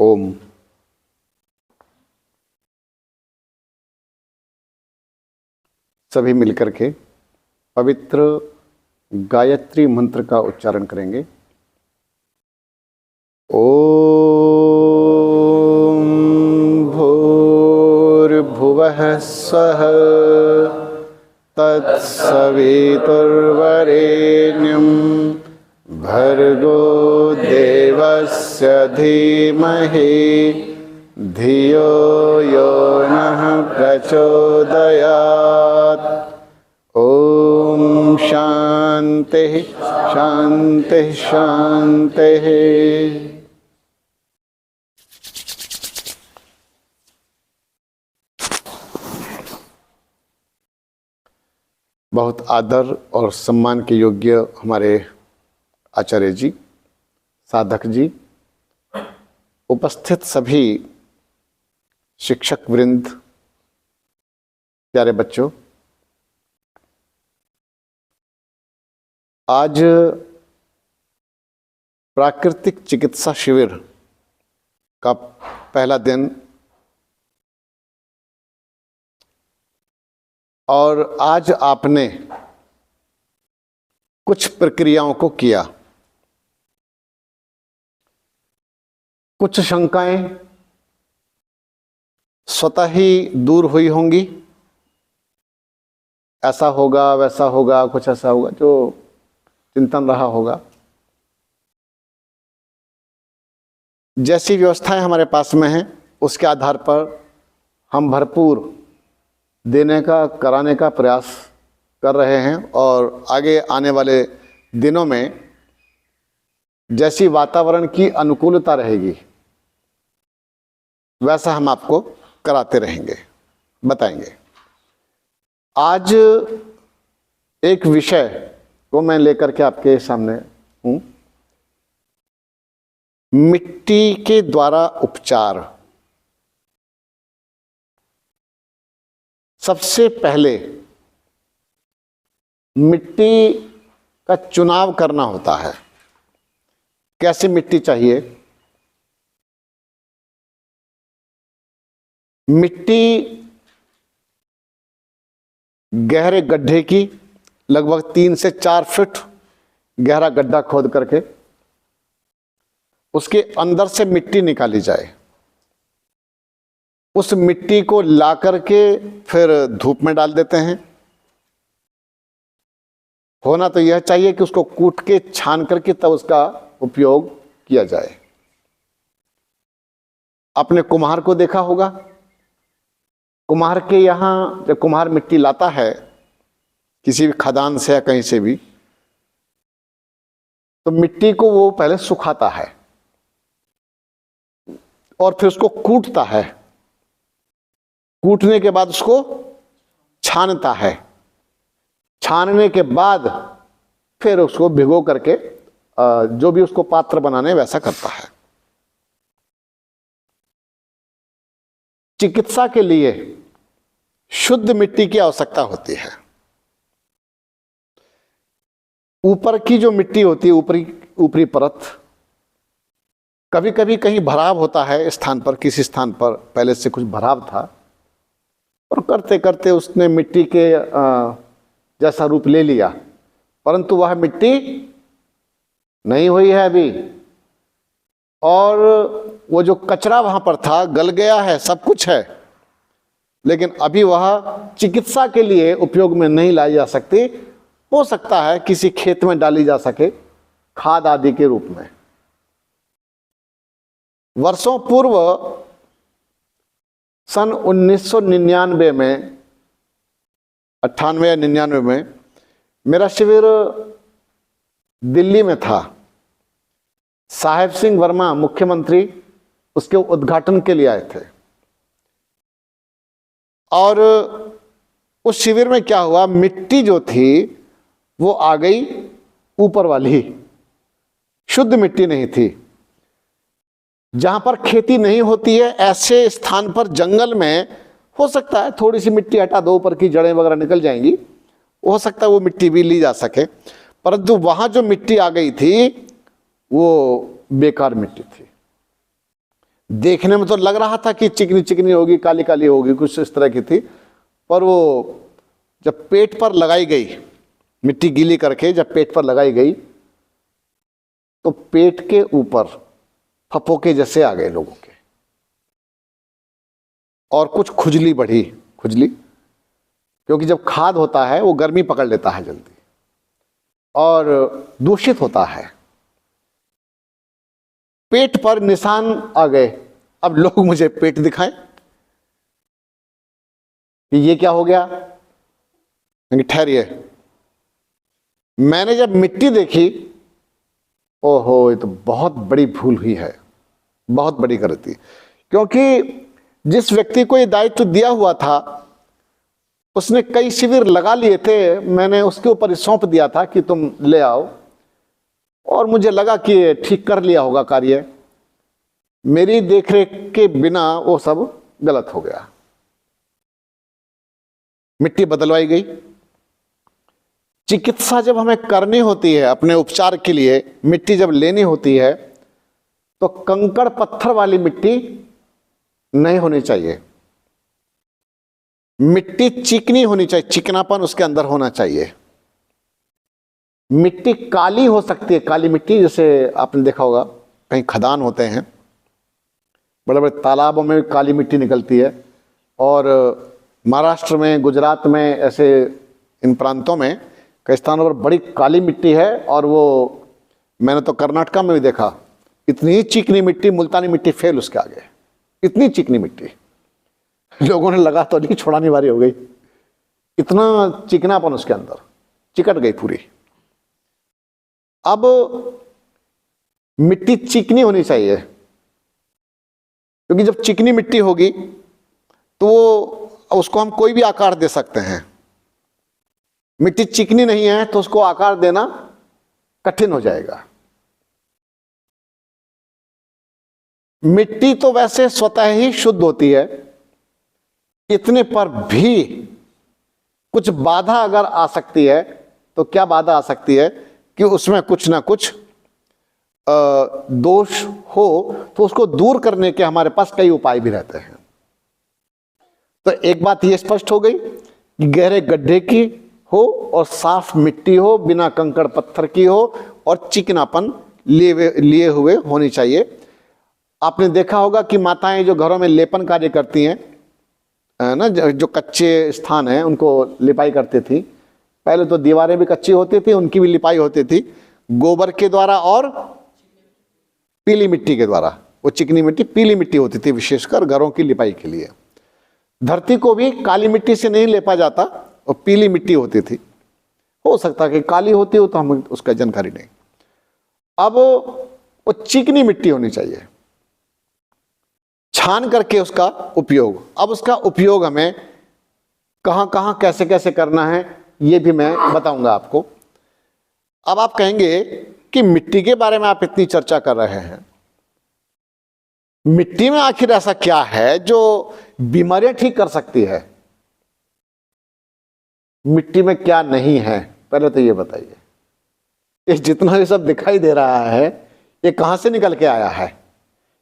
ओम। सभी मिलकर के पवित्र गायत्री मंत्र का उच्चारण करेंगे। ओम भूर्भुवः स्वः तत्सवितुर्वरेण्यं भर्गो देवस्य धीमहि धियो यो नः प्रचोदयात्। ओम शांति शांति शांति। बहुत आदर और सम्मान के योग्य हमारे आचार्य जी, साधक जी, उपस्थित सभी शिक्षक वृंद, प्यारे बच्चों, आज प्राकृतिक चिकित्सा शिविर का पहला दिन और आज आपने कुछ प्रक्रियाओं को किया। कुछ शंकाएं स्वतः ही दूर हुई होंगी, ऐसा होगा वैसा होगा, कुछ ऐसा होगा जो चिंतन रहा होगा। जैसी व्यवस्थाएं हमारे पास में हैं उसके आधार पर हम भरपूर देने का, कराने का प्रयास कर रहे हैं और आगे आने वाले दिनों में जैसी वातावरण की अनुकूलता रहेगी वैसा हम आपको कराते रहेंगे, बताएंगे। आज एक विषय को मैं लेकर के आपके सामने हूं, मिट्टी के द्वारा उपचार। सबसे पहले मिट्टी का चुनाव करना होता है। कैसी मिट्टी चाहिए? मिट्टी गहरे गड्ढे की, लगभग 3 से 4 फीट गहरा गड्ढा खोद करके उसके अंदर से मिट्टी निकाली जाए। उस मिट्टी को ला करके फिर धूप में डाल देते हैं। होना तो यह चाहिए कि उसको कूट के छान करके तब उसका उपयोग किया जाए। आपने कुम्हार को देखा होगा। कुम्हार के यहाँ जब कुम्हार मिट्टी लाता है किसी भी खदान से या कहीं से भी, तो मिट्टी को वो पहले सुखाता है और फिर उसको कूटता है। कूटने के बाद उसको छानता है। छानने के बाद फिर उसको भिगो करके जो भी उसको पात्र बनाने वैसा करता है। चिकित्सा के लिए शुद्ध मिट्टी की आवश्यकता होती है। ऊपर की जो मिट्टी होती है, ऊपरी परत, कभी कभी कहीं भराव होता है स्थान पर, किसी स्थान पर पहले से कुछ भराव था और करते करते उसने मिट्टी के जैसा रूप ले लिया, परंतु वह मिट्टी नहीं हुई है अभी, और वो जो कचरा वहां पर था गल गया है, सब कुछ है, लेकिन अभी वह चिकित्सा के लिए उपयोग में नहीं लाई जा सकती। हो सकता है किसी खेत में डाली जा सके खाद आदि के रूप में। वर्षों पूर्व सन 1999 में, 98 या 99 में मेरा शिविर दिल्ली में था। साहेब सिंह वर्मा मुख्यमंत्री उसके उद्घाटन के लिए आए थे और उस शिविर में क्या हुआ, मिट्टी जो थी वो आ गई ऊपर वाली, शुद्ध मिट्टी नहीं थी। जहां पर खेती नहीं होती है ऐसे स्थान पर, जंगल में, हो सकता है थोड़ी सी मिट्टी हटा दो, ऊपर की जड़ें वगैरह निकल जाएंगी, हो सकता है वो मिट्टी भी ली जा सके, परंतु वहां जो मिट्टी आ गई थी वो बेकार मिट्टी थी। देखने में तो लग रहा था कि चिकनी चिकनी होगी, काली काली होगी, कुछ इस तरह की थी, पर वो जब पेट पर लगाई गई, मिट्टी गीली करके जब पेट पर लगाई गई तो पेट के ऊपर फपोके जैसे आ गए लोगों के, और कुछ खुजली बढ़ी, खुजली, क्योंकि जब खाद होता है वो गर्मी पकड़ लेता है जल्दी और दूषित होता है। पेट पर निशान आ गए। अब लोग मुझे पेट दिखाएं कि ये क्या हो गया। ठहरिए, मैंने जब मिट्टी देखी, ओहो, ये तो बहुत बड़ी भूल हुई है, बहुत बड़ी गलती। क्योंकि जिस व्यक्ति को ये दायित्व दिया हुआ था उसने कई शिविर लगा लिए थे, मैंने उसके ऊपर सौंप दिया था कि तुम ले आओ, और मुझे लगा कि ठीक कर लिया होगा कार्य। मेरी देखरेख के बिना वो सब गलत हो गया। मिट्टी बदलवाई गई। चिकित्सा जब हमें करनी होती है, अपने उपचार के लिए मिट्टी जब लेनी होती है, तो कंकड़ पत्थर वाली मिट्टी नहीं होनी चाहिए। मिट्टी चिकनी होनी चाहिए, चिकनापन उसके अंदर होना चाहिए। मिट्टी काली हो सकती है, काली मिट्टी, जैसे आपने देखा होगा कहीं खदान होते हैं, बड़े बड़े तालाबों में काली मिट्टी निकलती है, और महाराष्ट्र में, गुजरात में, ऐसे इन प्रांतों में कई स्थानों पर बड़ी काली मिट्टी है। और वो मैंने तो कर्नाटका में भी देखा, इतनी चिकनी मिट्टी, मुल्तानी मिट्टी फेल उसके आगे, इतनी चिकनी मिट्टी, लोगों ने लगा तो नहीं, छोड़ानी वारी हो गई, इतना चिकनापन उसके अंदर, चिकट गई पूरी। अब मिट्टी चिकनी होनी चाहिए, क्योंकि जब चिकनी मिट्टी होगी तो उसको हम कोई भी आकार दे सकते हैं। मिट्टी चिकनी नहीं है तो उसको आकार देना कठिन हो जाएगा। मिट्टी तो वैसे स्वतः ही शुद्ध होती है, इतने पर भी कुछ बाधा अगर आ सकती है तो क्या बाधा आ सकती है कि उसमें कुछ ना कुछ दोष हो, तो उसको दूर करने के हमारे पास कई उपाय भी रहते हैं। तो एक बात ये स्पष्ट हो गई कि गहरे गड्ढे की हो और साफ मिट्टी हो, बिना कंकड़ पत्थर की हो, और चिकनापन लिए हुए होनी चाहिए। आपने देखा होगा कि माताएं जो घरों में लेपन कार्य करती हैं ना, जो कच्चे स्थान हैं उनको लिपाई करती थी। पहले तो दीवारें भी कच्ची होती थी, उनकी भी लिपाई होती थी गोबर के द्वारा और पीली मिट्टी के द्वारा। वो चिकनी मिट्टी पीली मिट्टी होती थी, विशेषकर घरों की लिपाई के लिए। धरती को भी काली मिट्टी से नहीं लेपा जाता, और पीली मिट्टी होती थी। हो सकता है कि काली होती हो, तो हमें उसका जानकारी नहीं। अब वो चिकनी मिट्टी होनी चाहिए, छान करके उसका उपयोग। अब उसका उपयोग हमें कहां कहां कैसे कैसे करना है ये भी मैं बताऊंगा आपको। अब आप कहेंगे कि मिट्टी के बारे में आप इतनी चर्चा कर रहे हैं, मिट्टी में आखिर ऐसा क्या है जो बीमारियां ठीक कर सकती है? मिट्टी में क्या नहीं है, पहले तो ये बताइए। ये जितना भी सब दिखाई दे रहा है, ये कहां से निकल के आया है?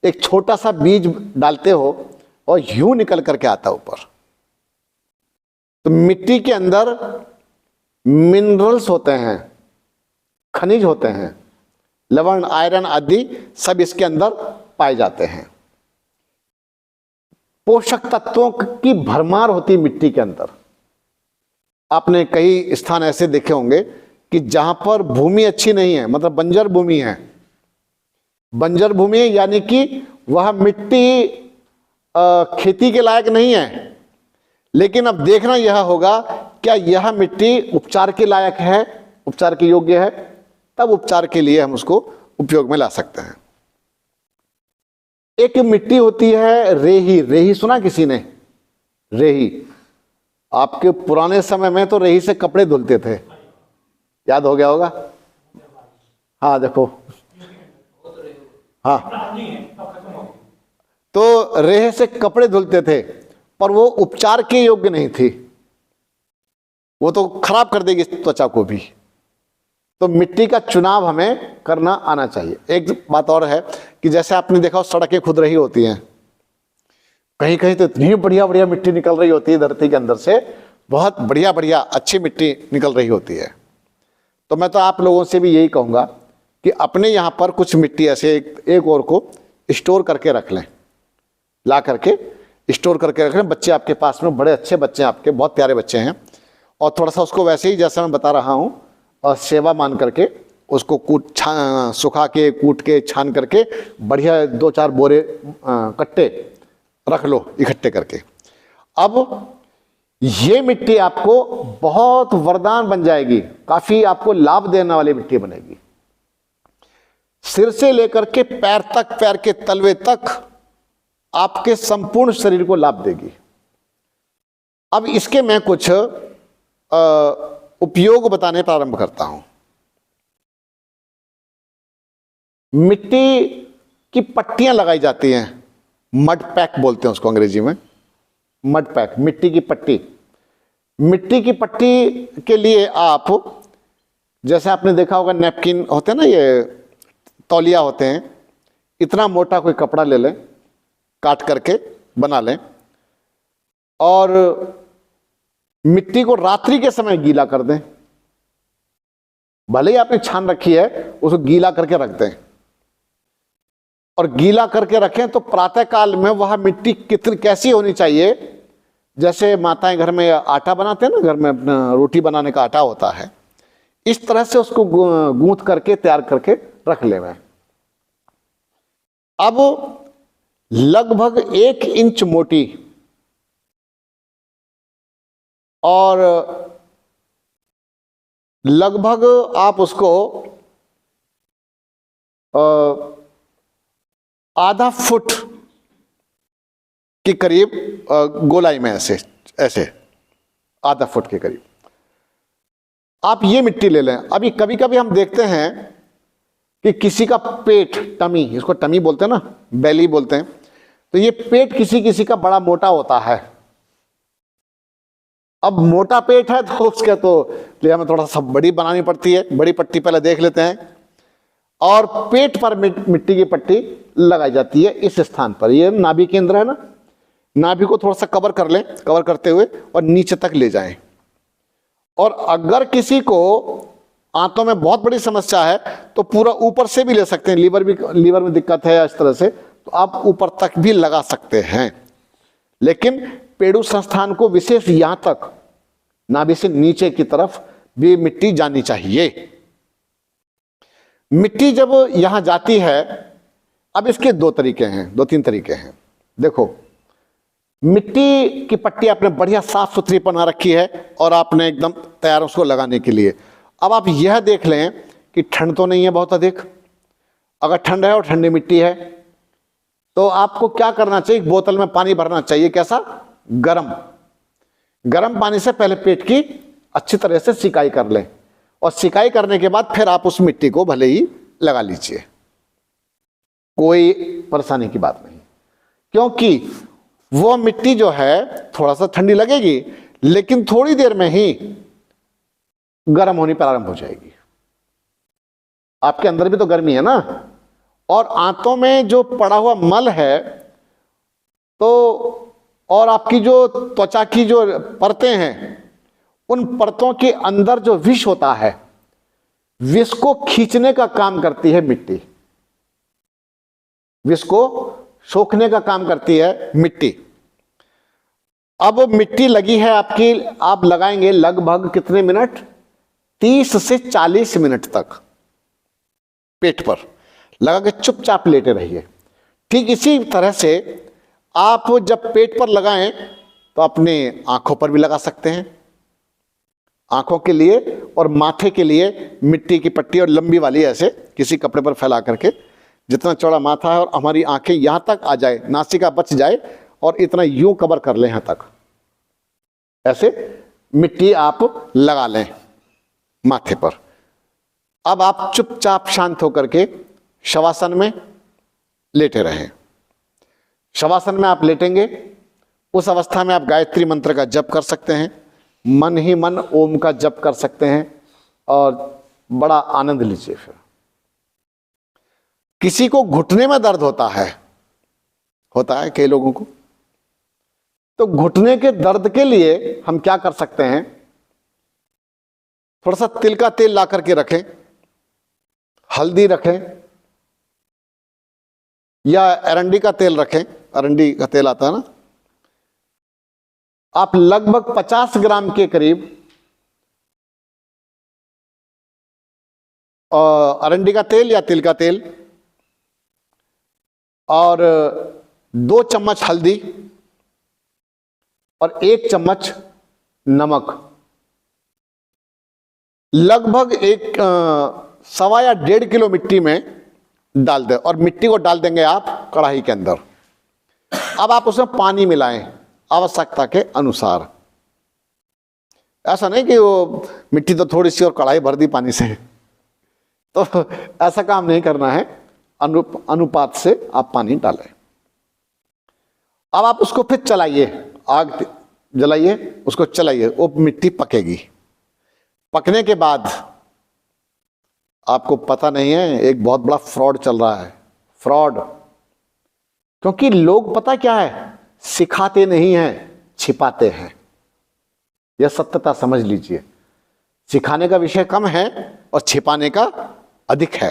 एक छोटा सा बीज डालते हो और यूं निकल करके आता ऊपर। तो मिट्टी के अंदर मिनरल्स होते हैं, खनिज होते हैं, लवण, आयरन आदि सब इसके अंदर पाए जाते हैं। पोषक तत्वों की भरमार होती मिट्टी के अंदर। आपने कई स्थान ऐसे देखे होंगे कि जहां पर भूमि अच्छी नहीं है, मतलब बंजर भूमि है, बंजर भूमि यानी कि वह मिट्टी खेती के लायक नहीं है, लेकिन अब देखना यह होगा क्या यह मिट्टी उपचार के लायक है, उपचार के योग्य है, तब उपचार के लिए हम उसको उपयोग में ला सकते हैं। एक मिट्टी होती है रेही। रेही सुना किसी ने? रेही, आपके पुराने समय में तो रेही से कपड़े धुलते थे, याद हो गया होगा। हाँ देखो, हाँ, तो रेह से कपड़े धुलते थे, पर वो उपचार के योग्य नहीं थी, वो तो खराब कर देगी त्वचा को भी। तो मिट्टी का चुनाव हमें करना आना चाहिए। एक बात और है कि जैसे आपने देखा सड़कें खुद रही होती हैं, कहीं कहीं तो इतनी बढ़िया बढ़िया मिट्टी निकल रही होती है धरती के अंदर से, बहुत बढ़िया बढ़िया अच्छी मिट्टी निकल रही होती है। तो मैं तो आप लोगों से भी यही कहूँगा कि अपने यहाँ पर कुछ मिट्टी ऐसे एक और को स्टोर करके रख लें, ला करके स्टोर करके रख लें। बच्चे आपके पास में बड़े अच्छे बच्चे हैं, आपके बहुत प्यारे बच्चे हैं, और थोड़ा सा उसको वैसे ही जैसा मैं बता रहा हूँ और सेवा मान करके उसको सुखा के कूट के छान करके बढ़िया 2-4 बोरे कट्टे रख लो इकट्ठे करके। अब ये मिट्टी आपको बहुत वरदान बन जाएगी, काफी आपको लाभ देने वाली मिट्टी बनेगी। सिर से लेकर के पैर तक, पैर के तलवे तक आपके संपूर्ण शरीर को लाभ देगी। अब इसके मैं कुछ उपयोग बताने प्रारंभ करता हूं। मिट्टी की पट्टियां लगाई जाती हैं, मड पैक बोलते हैं उसको अंग्रेजी में, मड पैक, मिट्टी की पट्टी। मिट्टी की पट्टी के लिए आप, जैसे आपने देखा होगा नैपकिन होते हैं ना, ये तौलिया होते हैं, इतना मोटा कोई कपड़ा ले लें, काट करके बना लें, और मिट्टी को रात्रि के समय गीला कर दें। भले ही आपने छान रखी है, उसको गीला करके रख दें, और गीला करके रखें तो प्रातः काल में वह मिट्टी कितनी कैसी होनी चाहिए, जैसे माताएं घर में आटा बनाते हैं ना, घर में अपना रोटी बनाने का आटा होता है, इस तरह से उसको गूंथ करके तैयार करके रख ले। अब लगभग 1 इंच मोटी और लगभग आप उसको आधा फुट के करीब गोलाई में ऐसे ऐसे आधा फुट के करीब आप ये मिट्टी ले लें। अभी कभी कभी हम देखते हैं कि किसी का पेट, टमी, इसको टमी बोलते हैं ना, बेली बोलते हैं, तो ये पेट किसी किसी का बड़ा मोटा होता है। अब मोटा पेट है तो उसके तो लिए हमें थोड़ा सा बड़ी बनानी पड़ती है, बड़ी पट्टी पहले देख लेते हैं, और पेट पर मिट्टी की पट्टी लगाई जाती है इस स्थान पर। ये नाभि केंद्र है ना, नाभि को थोड़ा सा कवर कर लें, कवर करते हुए और नीचे तक ले जाएं। और अगर किसी को आंतों में बहुत बड़ी समस्या है तो पूरा ऊपर से भी ले सकते हैं, लीवर में दिक्कत है इस तरह से, तो आप ऊपर तक भी लगा सकते हैं। लेकिन पेड़ू संस्थान को विशेष यहां तक, नाभि से नीचे की तरफ भी मिट्टी जानी चाहिए। मिट्टी जब यहां जाती है, अब इसके 2-3 तरीके हैं। देखो, मिट्टी की पट्टी आपने बढ़िया साफ सुथरी बना रखी है और आपने एकदम तैयार उसको लगाने के लिए। अब आप यह देख लें कि ठंड तो नहीं है बहुत अधिक। अगर ठंड है और ठंडी मिट्टी है तो आपको क्या करना चाहिए, एक बोतल में पानी भरना चाहिए। कैसा? गर्म। गर्म पानी से पहले पेट की अच्छी तरह से सिकाई कर लें, और सिकाई करने के बाद फिर आप उस मिट्टी को भले ही लगा लीजिए, कोई परेशानी की बात नहीं। क्योंकि वो मिट्टी जो है थोड़ा सा ठंडी लगेगी, लेकिन थोड़ी देर में ही गर्म होनी प्रारंभ हो जाएगी। आपके अंदर भी तो गर्मी है ना, और आंतों में जो पड़ा हुआ मल है तो, और आपकी जो त्वचा की जो परतें हैं, उन परतों के अंदर जो विष होता है, विष को खींचने का काम करती है मिट्टी, विष को सोखने का काम करती है मिट्टी। अब मिट्टी लगी है आपकी, आप लगाएंगे लगभग कितने मिनट? 30 से 40 मिनट तक पेट पर लगा के चुपचाप लेटे रहिए। ठीक इसी तरह से आप जब पेट पर लगाएं तो अपने आंखों पर भी लगा सकते हैं। आंखों के लिए और माथे के लिए मिट्टी की पट्टी, और लंबी वाली ऐसे किसी कपड़े पर फैला करके, जितना चौड़ा माथा है और हमारी आंखें यहां तक आ जाए, नासिका बच जाए, और इतना यूं कवर कर लें यहां तक, ऐसे मिट्टी आप लगा लें माथे पर। अब आप चुपचाप शांत होकर के शवासन में लेटे रहें। शवासन में आप लेटेंगे, उस अवस्था में आप गायत्री मंत्र का जप कर सकते हैं, मन ही मन ओम का जप कर सकते हैं, और बड़ा आनंद लीजिए। फिर किसी को घुटने में दर्द होता है कई लोगों को, तो घुटने के दर्द के लिए हम क्या कर सकते हैं, थोड़ा सा तिल का तेल ला करके रखें, हल्दी रखें, या अरंडी का तेल रखें, अरंडी का तेल आता है ना, आप लगभग 50 ग्राम के करीब अरंडी का तेल या तिल का तेल और 2 चम्मच हल्दी और 1 चम्मच नमक, लगभग 1.25 या 1.5 किलो मिट्टी में डाल दें, और मिट्टी को डाल देंगे आप कढ़ाई के अंदर। अब आप उसमें पानी मिलाएं आवश्यकता के अनुसार। ऐसा नहीं कि वो मिट्टी तो थोड़ी सी और कढ़ाई भर दी पानी से, तो ऐसा काम नहीं करना है। अनुपात से आप पानी डालें। अब आप उसको फिर चलाइए, आग जलाइए, उसको चलाइए, वो मिट्टी पकेगी। पकने के बाद आपको पता नहीं है, एक बहुत बड़ा फ्रॉड चल रहा है, फ्रॉड। क्योंकि लोग पता क्या है, सिखाते नहीं हैं, छिपाते हैं। यह सत्यता समझ लीजिए। सिखाने का विषय कम है और छिपाने का अधिक है।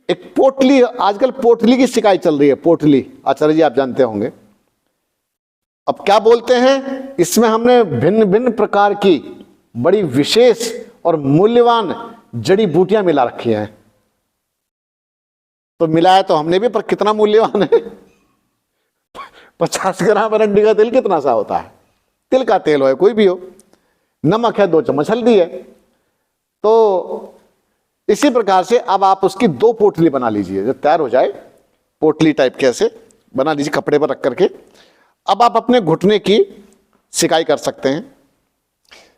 एक पोटली, आजकल पोटली की शिकायत चल रही है, पोटली, आचार्य जी आप जानते होंगे। अब क्या बोलते हैं, इसमें हमने भिन्न भिन्न प्रकार की बड़ी विशेष और मूल्यवान जड़ी बूटियां मिला रखी हैं। तो मिलाया तो हमने भी, पर कितना मूल्यवान है। 50 ग्राम अरंडी का तेल कितना सा होता है, तिल का तेल हो कोई भी हो, नमक है, 2 चम्मच हल्दी है। तो इसी प्रकार से अब आप उसकी 2 पोटली बना लीजिए। जब तैयार हो जाए पोटली टाइप के ऐसे बना लीजिए कपड़े पर रख करके। अब आप अपने घुटने की सिकाई कर सकते हैं।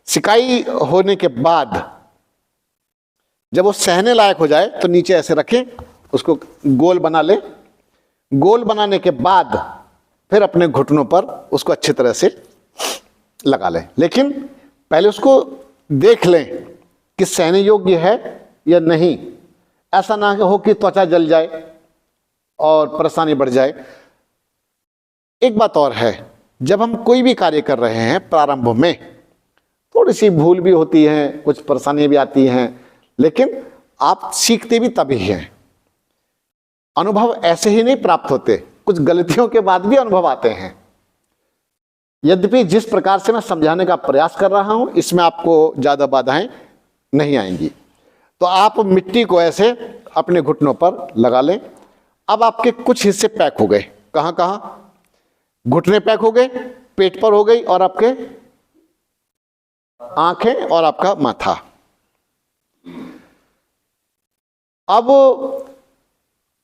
सिकाई होने के बाद जब वो सहने लायक हो जाए तो नीचे ऐसे रखें, उसको गोल बना लें। गोल बनाने के बाद फिर अपने घुटनों पर उसको अच्छी तरह से लगा लें। लेकिन पहले उसको देख लें कि सहने योग्य है या नहीं। ऐसा ना हो कि त्वचा जल जाए और परेशानी बढ़ जाए। एक बात और है, जब हम कोई भी कार्य कर रहे हैं प्रारंभ में थोड़ी सी भूल भी होती है, कुछ परेशानियां भी आती हैं, लेकिन आप सीखते भी तभी हैं। अनुभव ऐसे ही नहीं प्राप्त होते, कुछ गलतियों के बाद भी अनुभव आते हैं। यद्यपि जिस प्रकार से मैं समझाने का प्रयास कर रहा हूं, इसमें आपको ज्यादा बाधाएं नहीं आएंगी। तो आप मिट्टी को ऐसे अपने घुटनों पर लगा लें। अब आपके कुछ हिस्से पैक हो गए। कहां कहां? घुटने पैक हो गए, पेट पर हो गई, और आपके आंखें और आपका माथा। अब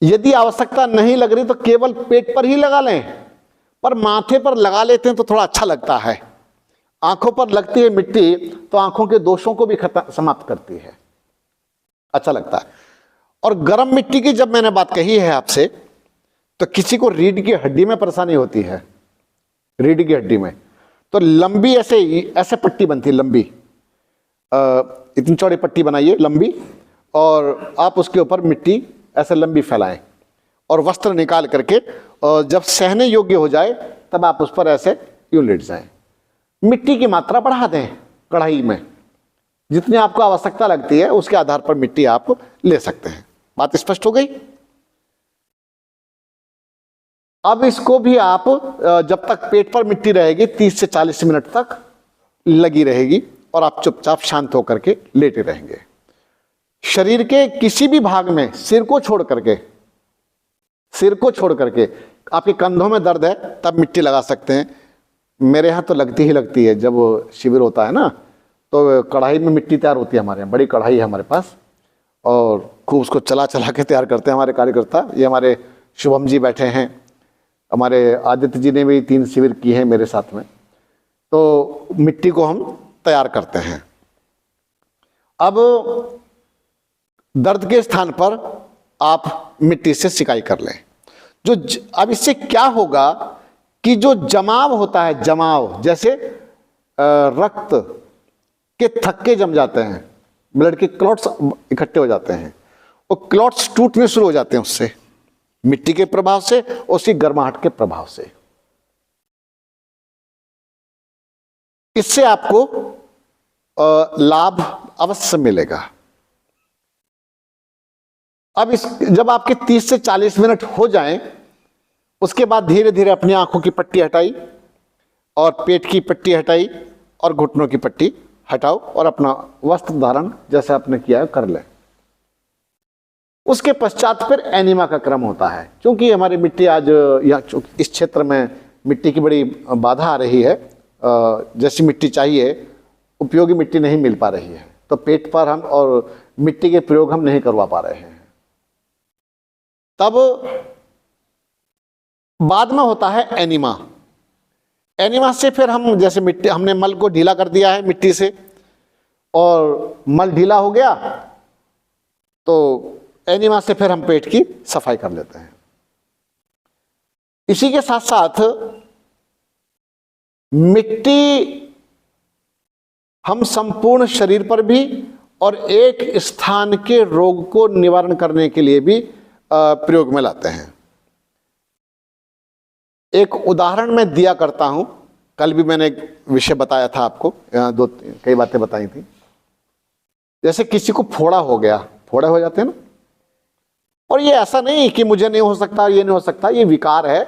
यदि आवश्यकता नहीं लग रही तो केवल पेट पर ही लगा लें, पर माथे पर लगा लेते हैं तो थोड़ा अच्छा लगता है। आंखों पर लगती है मिट्टी तो आंखों के दोषों को भी समाप्त करती है, अच्छा लगता है। और गर्म मिट्टी की जब मैंने बात कही है आपसे, तो किसी को रीढ़ की हड्डी में परेशानी होती है, रीढ़ की हड्डी में, तो लंबी ऐसे पट्टी बनती है, लंबी इतनी चौड़ी पट्टी बनाइए लंबी, और आप उसके ऊपर मिट्टी ऐसे लंबी फैलाएं और वस्त्र निकाल करके, और जब सहने योग्य हो जाए तब आप उस पर ऐसे यूं लेट जाएं। मिट्टी की मात्रा बढ़ा दें कढ़ाई में, जितनी आपको आवश्यकता लगती है उसके आधार पर मिट्टी आप ले सकते हैं। बात स्पष्ट हो गई? अब इसको भी आप जब तक पेट पर मिट्टी रहेगी 30 से 40 मिनट तक लगी रहेगी, और आप चुपचाप शांत होकर के लेटे रहेंगे। शरीर के किसी भी भाग में, सिर को छोड़ करके आपके कंधों में दर्द है तब मिट्टी लगा सकते हैं। मेरे यहाँ तो लगती ही लगती है, जब शिविर होता है ना तो कढ़ाई में मिट्टी तैयार होती है। हमारे यहाँ बड़ी कढ़ाई है हमारे पास, और खूब उसको चला के तैयार करते हैं हमारे कार्यकर्ता। ये हमारे शुभम जी बैठे हैं, हमारे आदित्य जी ने भी 3 शिविर की हैं मेरे साथ में। तो मिट्टी को हम तैयार करते हैं। अब दर्द के स्थान पर आप मिट्टी से सिकाई कर लें। अब इससे क्या होगा कि जो जमाव होता है, जमाव जैसे रक्त के थक्के जम जाते हैं, ब्लड के क्लॉट्स इकट्ठे हो जाते हैं, वो क्लॉट्स टूटने शुरू हो जाते हैं उससे, मिट्टी के प्रभाव से, उसकी गर्माहट के प्रभाव से। इससे आपको लाभ अवश्य मिलेगा। अब जब आपके 30 से 40 मिनट हो जाएं, उसके बाद धीरे धीरे अपनी आंखों की पट्टी हटाई और पेट की पट्टी हटाई और घुटनों की पट्टी हटाओ और अपना वस्त्र धारण जैसे आपने किया है कर ले। उसके पश्चात फिर एनीमा का क्रम होता है। क्योंकि हमारी मिट्टी आज इस क्षेत्र में मिट्टी की बड़ी बाधा आ रही है, जैसी मिट्टी चाहिए उपयोगी मिट्टी नहीं मिल पा रही है, तो पेट पर हम और मिट्टी के प्रयोग हम नहीं करवा पा रहे हैं। तब बाद में होता है एनीमा। एनीमा से फिर हम जैसे मिट्टी, हमने मल को ढीला कर दिया है मिट्टी से और मल ढीला हो गया, तो एनीमा से फिर हम पेट की सफाई कर लेते हैं। इसी के साथ साथ मिट्टी हम संपूर्ण शरीर पर भी और एक स्थान के रोग को निवारण करने के लिए भी प्रयोग में लाते हैं। एक उदाहरण मैं दिया करता हूं, कल भी मैंने एक विषय बताया था आपको, कई बातें बताई थी। जैसे किसी को फोड़ा हो गया, फोड़े हो जाते हैं ना, और ये ऐसा नहीं कि मुझे नहीं हो सकता, ये नहीं हो सकता, ये विकार है,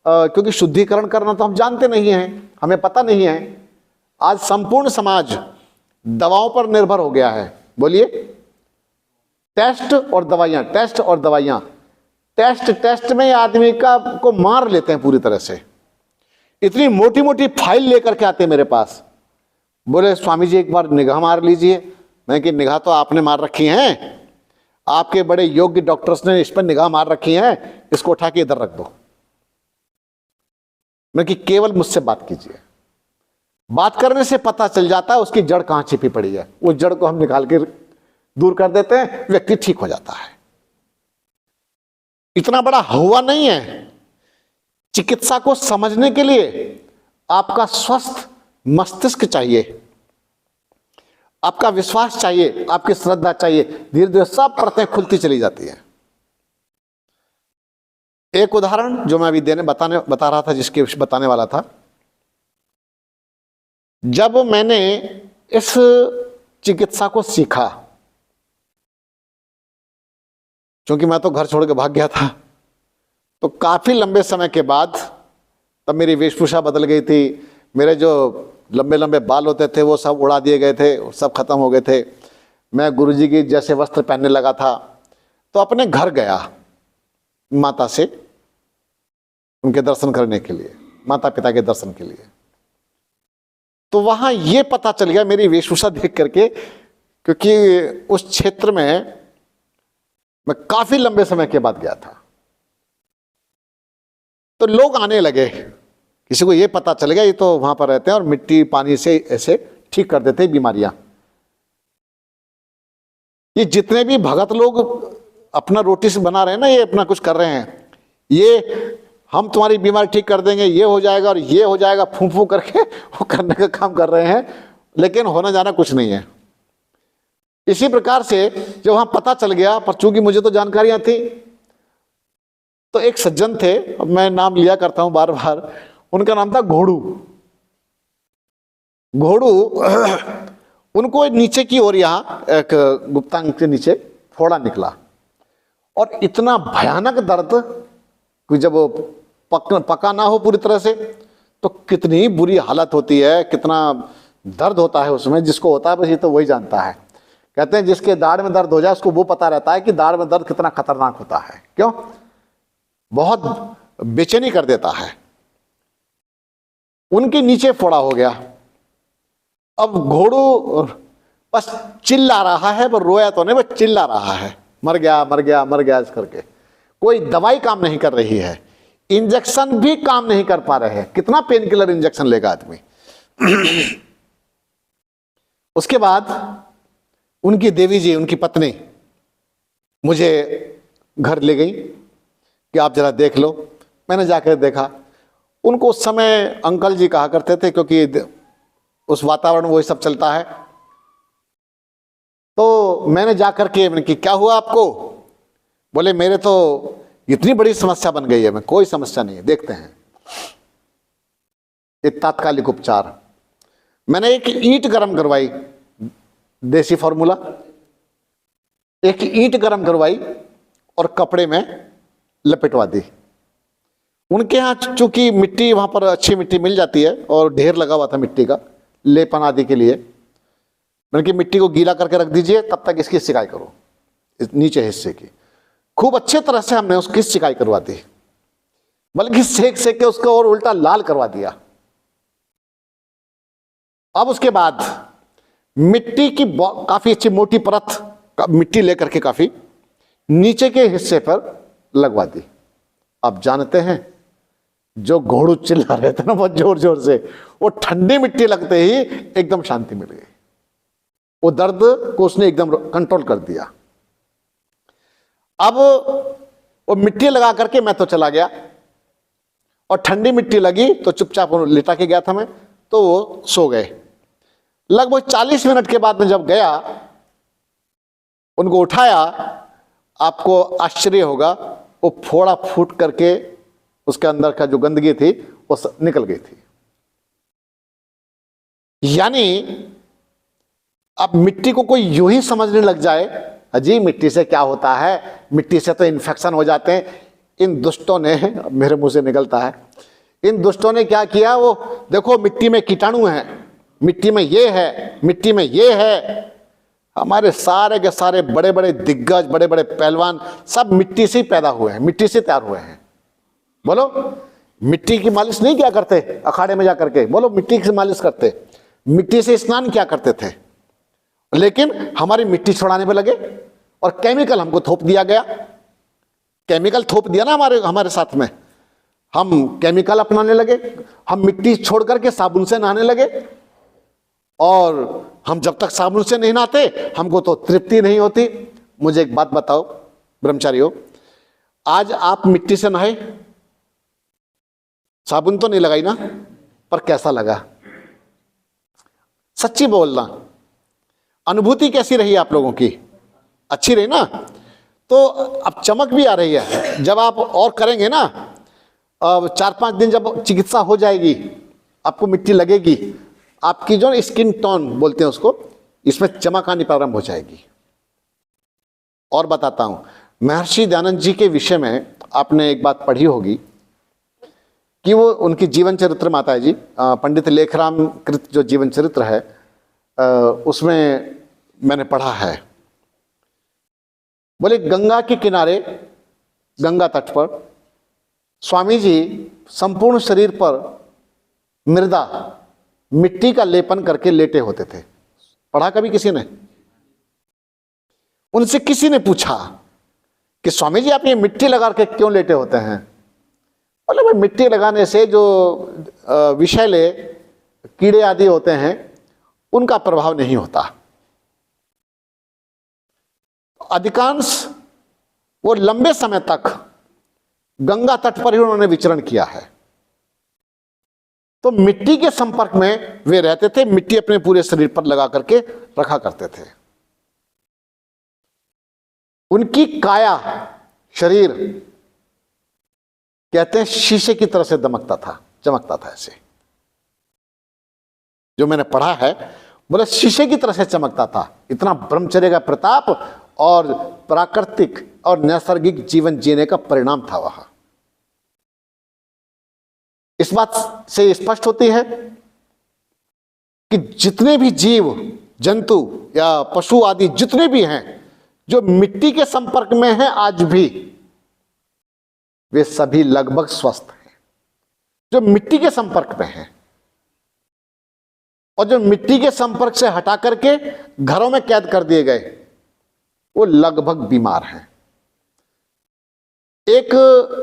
क्योंकि शुद्धिकरण करना तो हम जानते नहीं हैं, हमें पता नहीं है। आज संपूर्ण समाज दवाओं पर निर्भर हो गया है। बोलिए, टेस्ट और दवाइयां, टेस्ट और दवाइयां, टेस्ट में आदमी को मार लेते हैं पूरी तरह से। इतनी मोटी मोटी फाइल लेकर के आते हैं मेरे पास, बोले स्वामी जी एक बार निगाह मार लीजिए। मैं कि निगाह तो आपने मार रखी है, आपके बड़े योग्य डॉक्टर्स ने इस पर निगाह मार रखी है, इसको उठा के इधर रख दो। मैं कि केवल मुझसे बात कीजिए, बात करने से पता चल जाता है उसकी जड़ कहां छिपी पड़ी है। उस जड़ को हम निकाल के दूर कर देते हैं, व्यक्ति ठीक हो जाता है। इतना बड़ा हुआ नहीं है। चिकित्सा को समझने के लिए आपका स्वस्थ मस्तिष्क चाहिए, आपका विश्वास चाहिए, आपकी श्रद्धा चाहिए। धीरे धीरे सब परतें खुलती चली जाती है। एक उदाहरण जो मैं अभी बता रहा था, जिसके बताने वाला था, जब मैंने इस चिकित्सा को सीखा, क्योंकि मैं तो घर छोड़ के भाग गया था, तो काफी लंबे समय के बाद तब मेरी वेशभूषा बदल गई थी। मेरे जो लंबे लंबे बाल होते थे वो सब उड़ा दिए गए थे, सब खत्म हो गए थे। मैं गुरुजी की जैसे वस्त्र पहनने लगा था। तो अपने घर गया माता से, उनके दर्शन करने के लिए, माता पिता के दर्शन के लिए। तो वहां ये पता चल गया मेरी वेशभूषा देख करके, क्योंकि उस क्षेत्र में मैं काफी लंबे समय के बाद गया था। तो लोग आने लगे, किसी को ये पता चल गया ये तो वहां पर रहते हैं और मिट्टी पानी से ऐसे ठीक कर देते हैं बीमारियां। ये जितने भी भगत लोग अपना रोटी से बना रहे हैं ना, ये अपना कुछ कर रहे हैं, ये हम तुम्हारी बीमारी ठीक कर देंगे, ये हो जाएगा और ये हो जाएगा, फूं फूं करके वो करने का काम कर रहे हैं, लेकिन होना जाना कुछ नहीं है। इसी प्रकार से जब वहां पता चल गया, पर चूंकि मुझे तो जानकारियां थी, तो एक सज्जन थे, अब मैं नाम लिया करता हूं बार बार, उनका नाम था घोड़ू। घोड़ू उनको नीचे की ओर, यहां एक गुप्तांग के नीचे फोड़ा निकला और इतना भयानक दर्द कि जब पका ना हो पूरी तरह से तो कितनी बुरी हालत होती है, कितना दर्द होता है उसमें। जिसको होता है बस ये तो वही जानता है। कहते हैं जिसके दाढ़ में दर्द हो जाए उसको वो पता रहता है कि दाढ़ में दर्द कितना खतरनाक होता है। क्यों? बहुत बेचैनी कर देता है। उनके नीचे फोड़ा हो गया। अब घोड़ू बस चिल्ला रहा है, पर रोया तो नहीं, बस चिल्ला रहा है, मर गया मर गया मर गया इस करके। कोई दवाई काम नहीं कर रही है, इंजेक्शन भी काम नहीं कर पा रहे हैं। कितना पेन किलर इंजेक्शन लेगा आदमी। उसके बाद उनकी देवी जी, उनकी पत्नी मुझे घर ले गई कि आप जरा देख लो। मैंने जाकर देखा। उनको उस समय अंकल जी कहा करते थे, क्योंकि उस वातावरण वही सब चलता है। तो मैंने जा करके मैंने कि क्या हुआ आपको? बोले मेरे तो इतनी बड़ी समस्या बन गई है। मैं कोई समस्या नहीं है, देखते हैं। एक तात्कालिक उपचार, मैंने एक ईंट गर्म करवाई, देसी फॉर्मूला, एक ईंट गर्म करवाई और कपड़े में लपेटवा दी। उनके यहाँ चूंकि मिट्टी, वहां पर अच्छी मिट्टी मिल जाती है और ढेर लगा हुआ था मिट्टी का लेपन आदि के लिए। मैंने कि मिट्टी को गीला करके रख दीजिए, तब तक इसकी सिकाई करो, इस नीचे हिस्से की। खूब अच्छे तरह से हमने उसकी सिकाई करवा दी, बल्कि सेक सेक के उसको और उल्टा लाल करवा दिया। अब उसके बाद मिट्टी की काफी अच्छी मोटी परत मिट्टी लेकर के काफी नीचे के हिस्से पर लगवा दी। आप जानते हैं, जो घोड़ू चिल्ला रहे थे ना बहुत जोर जोर से, वो ठंडी मिट्टी लगते ही एकदम शांति मिल गई। वो दर्द को उसने एकदम कंट्रोल कर दिया। अब वो मिट्टी लगा करके मैं तो चला गया, और ठंडी मिट्टी लगी तो चुपचाप लिटा के गया था मैं, तो वो सो गए। लगभग 40 मिनट के बाद में जब गया, उनको उठाया, आपको आश्चर्य होगा, वो फोड़ा फूट करके उसके अंदर का जो गंदगी थी वो निकल गई थी। यानी अब मिट्टी को कोई यूं ही समझने लग जाए, अजी मिट्टी से क्या होता है, मिट्टी से तो इन्फेक्शन हो जाते हैं। इन दुष्टों ने, मेरे मुंह से निकलता है, इन दुष्टों ने क्या किया, वो देखो मिट्टी में कीटाणु हैं, मिट्टी में ये है, मिट्टी में ये है। हमारे सारे के सारे बड़े बड़े दिग्गज, बड़े बड़े पहलवान सब मिट्टी से ही पैदा हुए हैं, मिट्टी से तैयार हुए हैं। बोलो, मिट्टी की मालिश नहीं क्या करते अखाड़े में जाकर के? बोलो, मिट्टी की मालिश करते, मिट्टी से स्नान क्या करते थे। लेकिन हमारी मिट्टी छुड़ाने पे लगे और केमिकल हमको थोप दिया गया। केमिकल थोप दिया ना हमारे साथ में, हम केमिकल अपनाने लगे, हम मिट्टी छोड़ करके साबुन से नहाने लगे। और हम जब तक साबुन से नहीं नहाते हमको तो तृप्ति नहीं होती। मुझे एक बात बताओ ब्रह्मचारियों, आज आप मिट्टी से नहाए, साबुन तो नहीं लगाई ना, पर कैसा लगा? सच्ची बोलना, अनुभूति कैसी रही आप लोगों की? अच्छी रही ना? तो अब चमक भी आ रही है। जब आप और करेंगे ना, अब 4-5 दिन जब चिकित्सा हो जाएगी, आपको मिट्टी लगेगी, आपकी जो स्किन टोन बोलते हैं उसको, इसमें चमक आनी प्रारंभ हो जाएगी। और बताता हूं, महर्षि दयानंद जी के विषय में आपने एक बात पढ़ी होगी कि वो उनकी जीवन चरित्र में आता है जी, पंडित लेखराम कृत जो जीवन चरित्र है, उसमें मैंने पढ़ा है। बोले गंगा के किनारे, गंगा तट पर स्वामी जी संपूर्ण शरीर पर मृदा, मिट्टी का लेपन करके लेटे होते थे। पढ़ा कभी किसी ने? उनसे किसी ने पूछा कि स्वामी जी आप ये मिट्टी लगा के क्यों लेटे होते हैं? बोले भाई मिट्टी लगाने से जो विषैले कीड़े आदि होते हैं उनका प्रभाव नहीं होता। अधिकांश वो लंबे समय तक गंगा तट पर ही उन्होंने विचरण किया है, तो मिट्टी के संपर्क में वे रहते थे, मिट्टी अपने पूरे शरीर पर लगा करके रखा करते थे। उनकी काया, शरीर कहते हैं शीशे की तरह से दमकता था, चमकता था ऐसे। जो मैंने पढ़ा है, बोले शीशे की तरह से चमकता था। इतना ब्रह्मचर्य का प्रताप और प्राकृतिक और नैसर्गिक जीवन जीने का परिणाम था वहां। इस बात से स्पष्ट होती है कि जितने भी जीव जंतु या पशु आदि जितने भी हैं जो मिट्टी के संपर्क में हैं आज भी, वे सभी लगभग स्वस्थ हैं जो मिट्टी के संपर्क में हैं। और जो मिट्टी के संपर्क से हटा करके घरों में कैद कर दिए गए, वो लगभग बीमार हैं। एक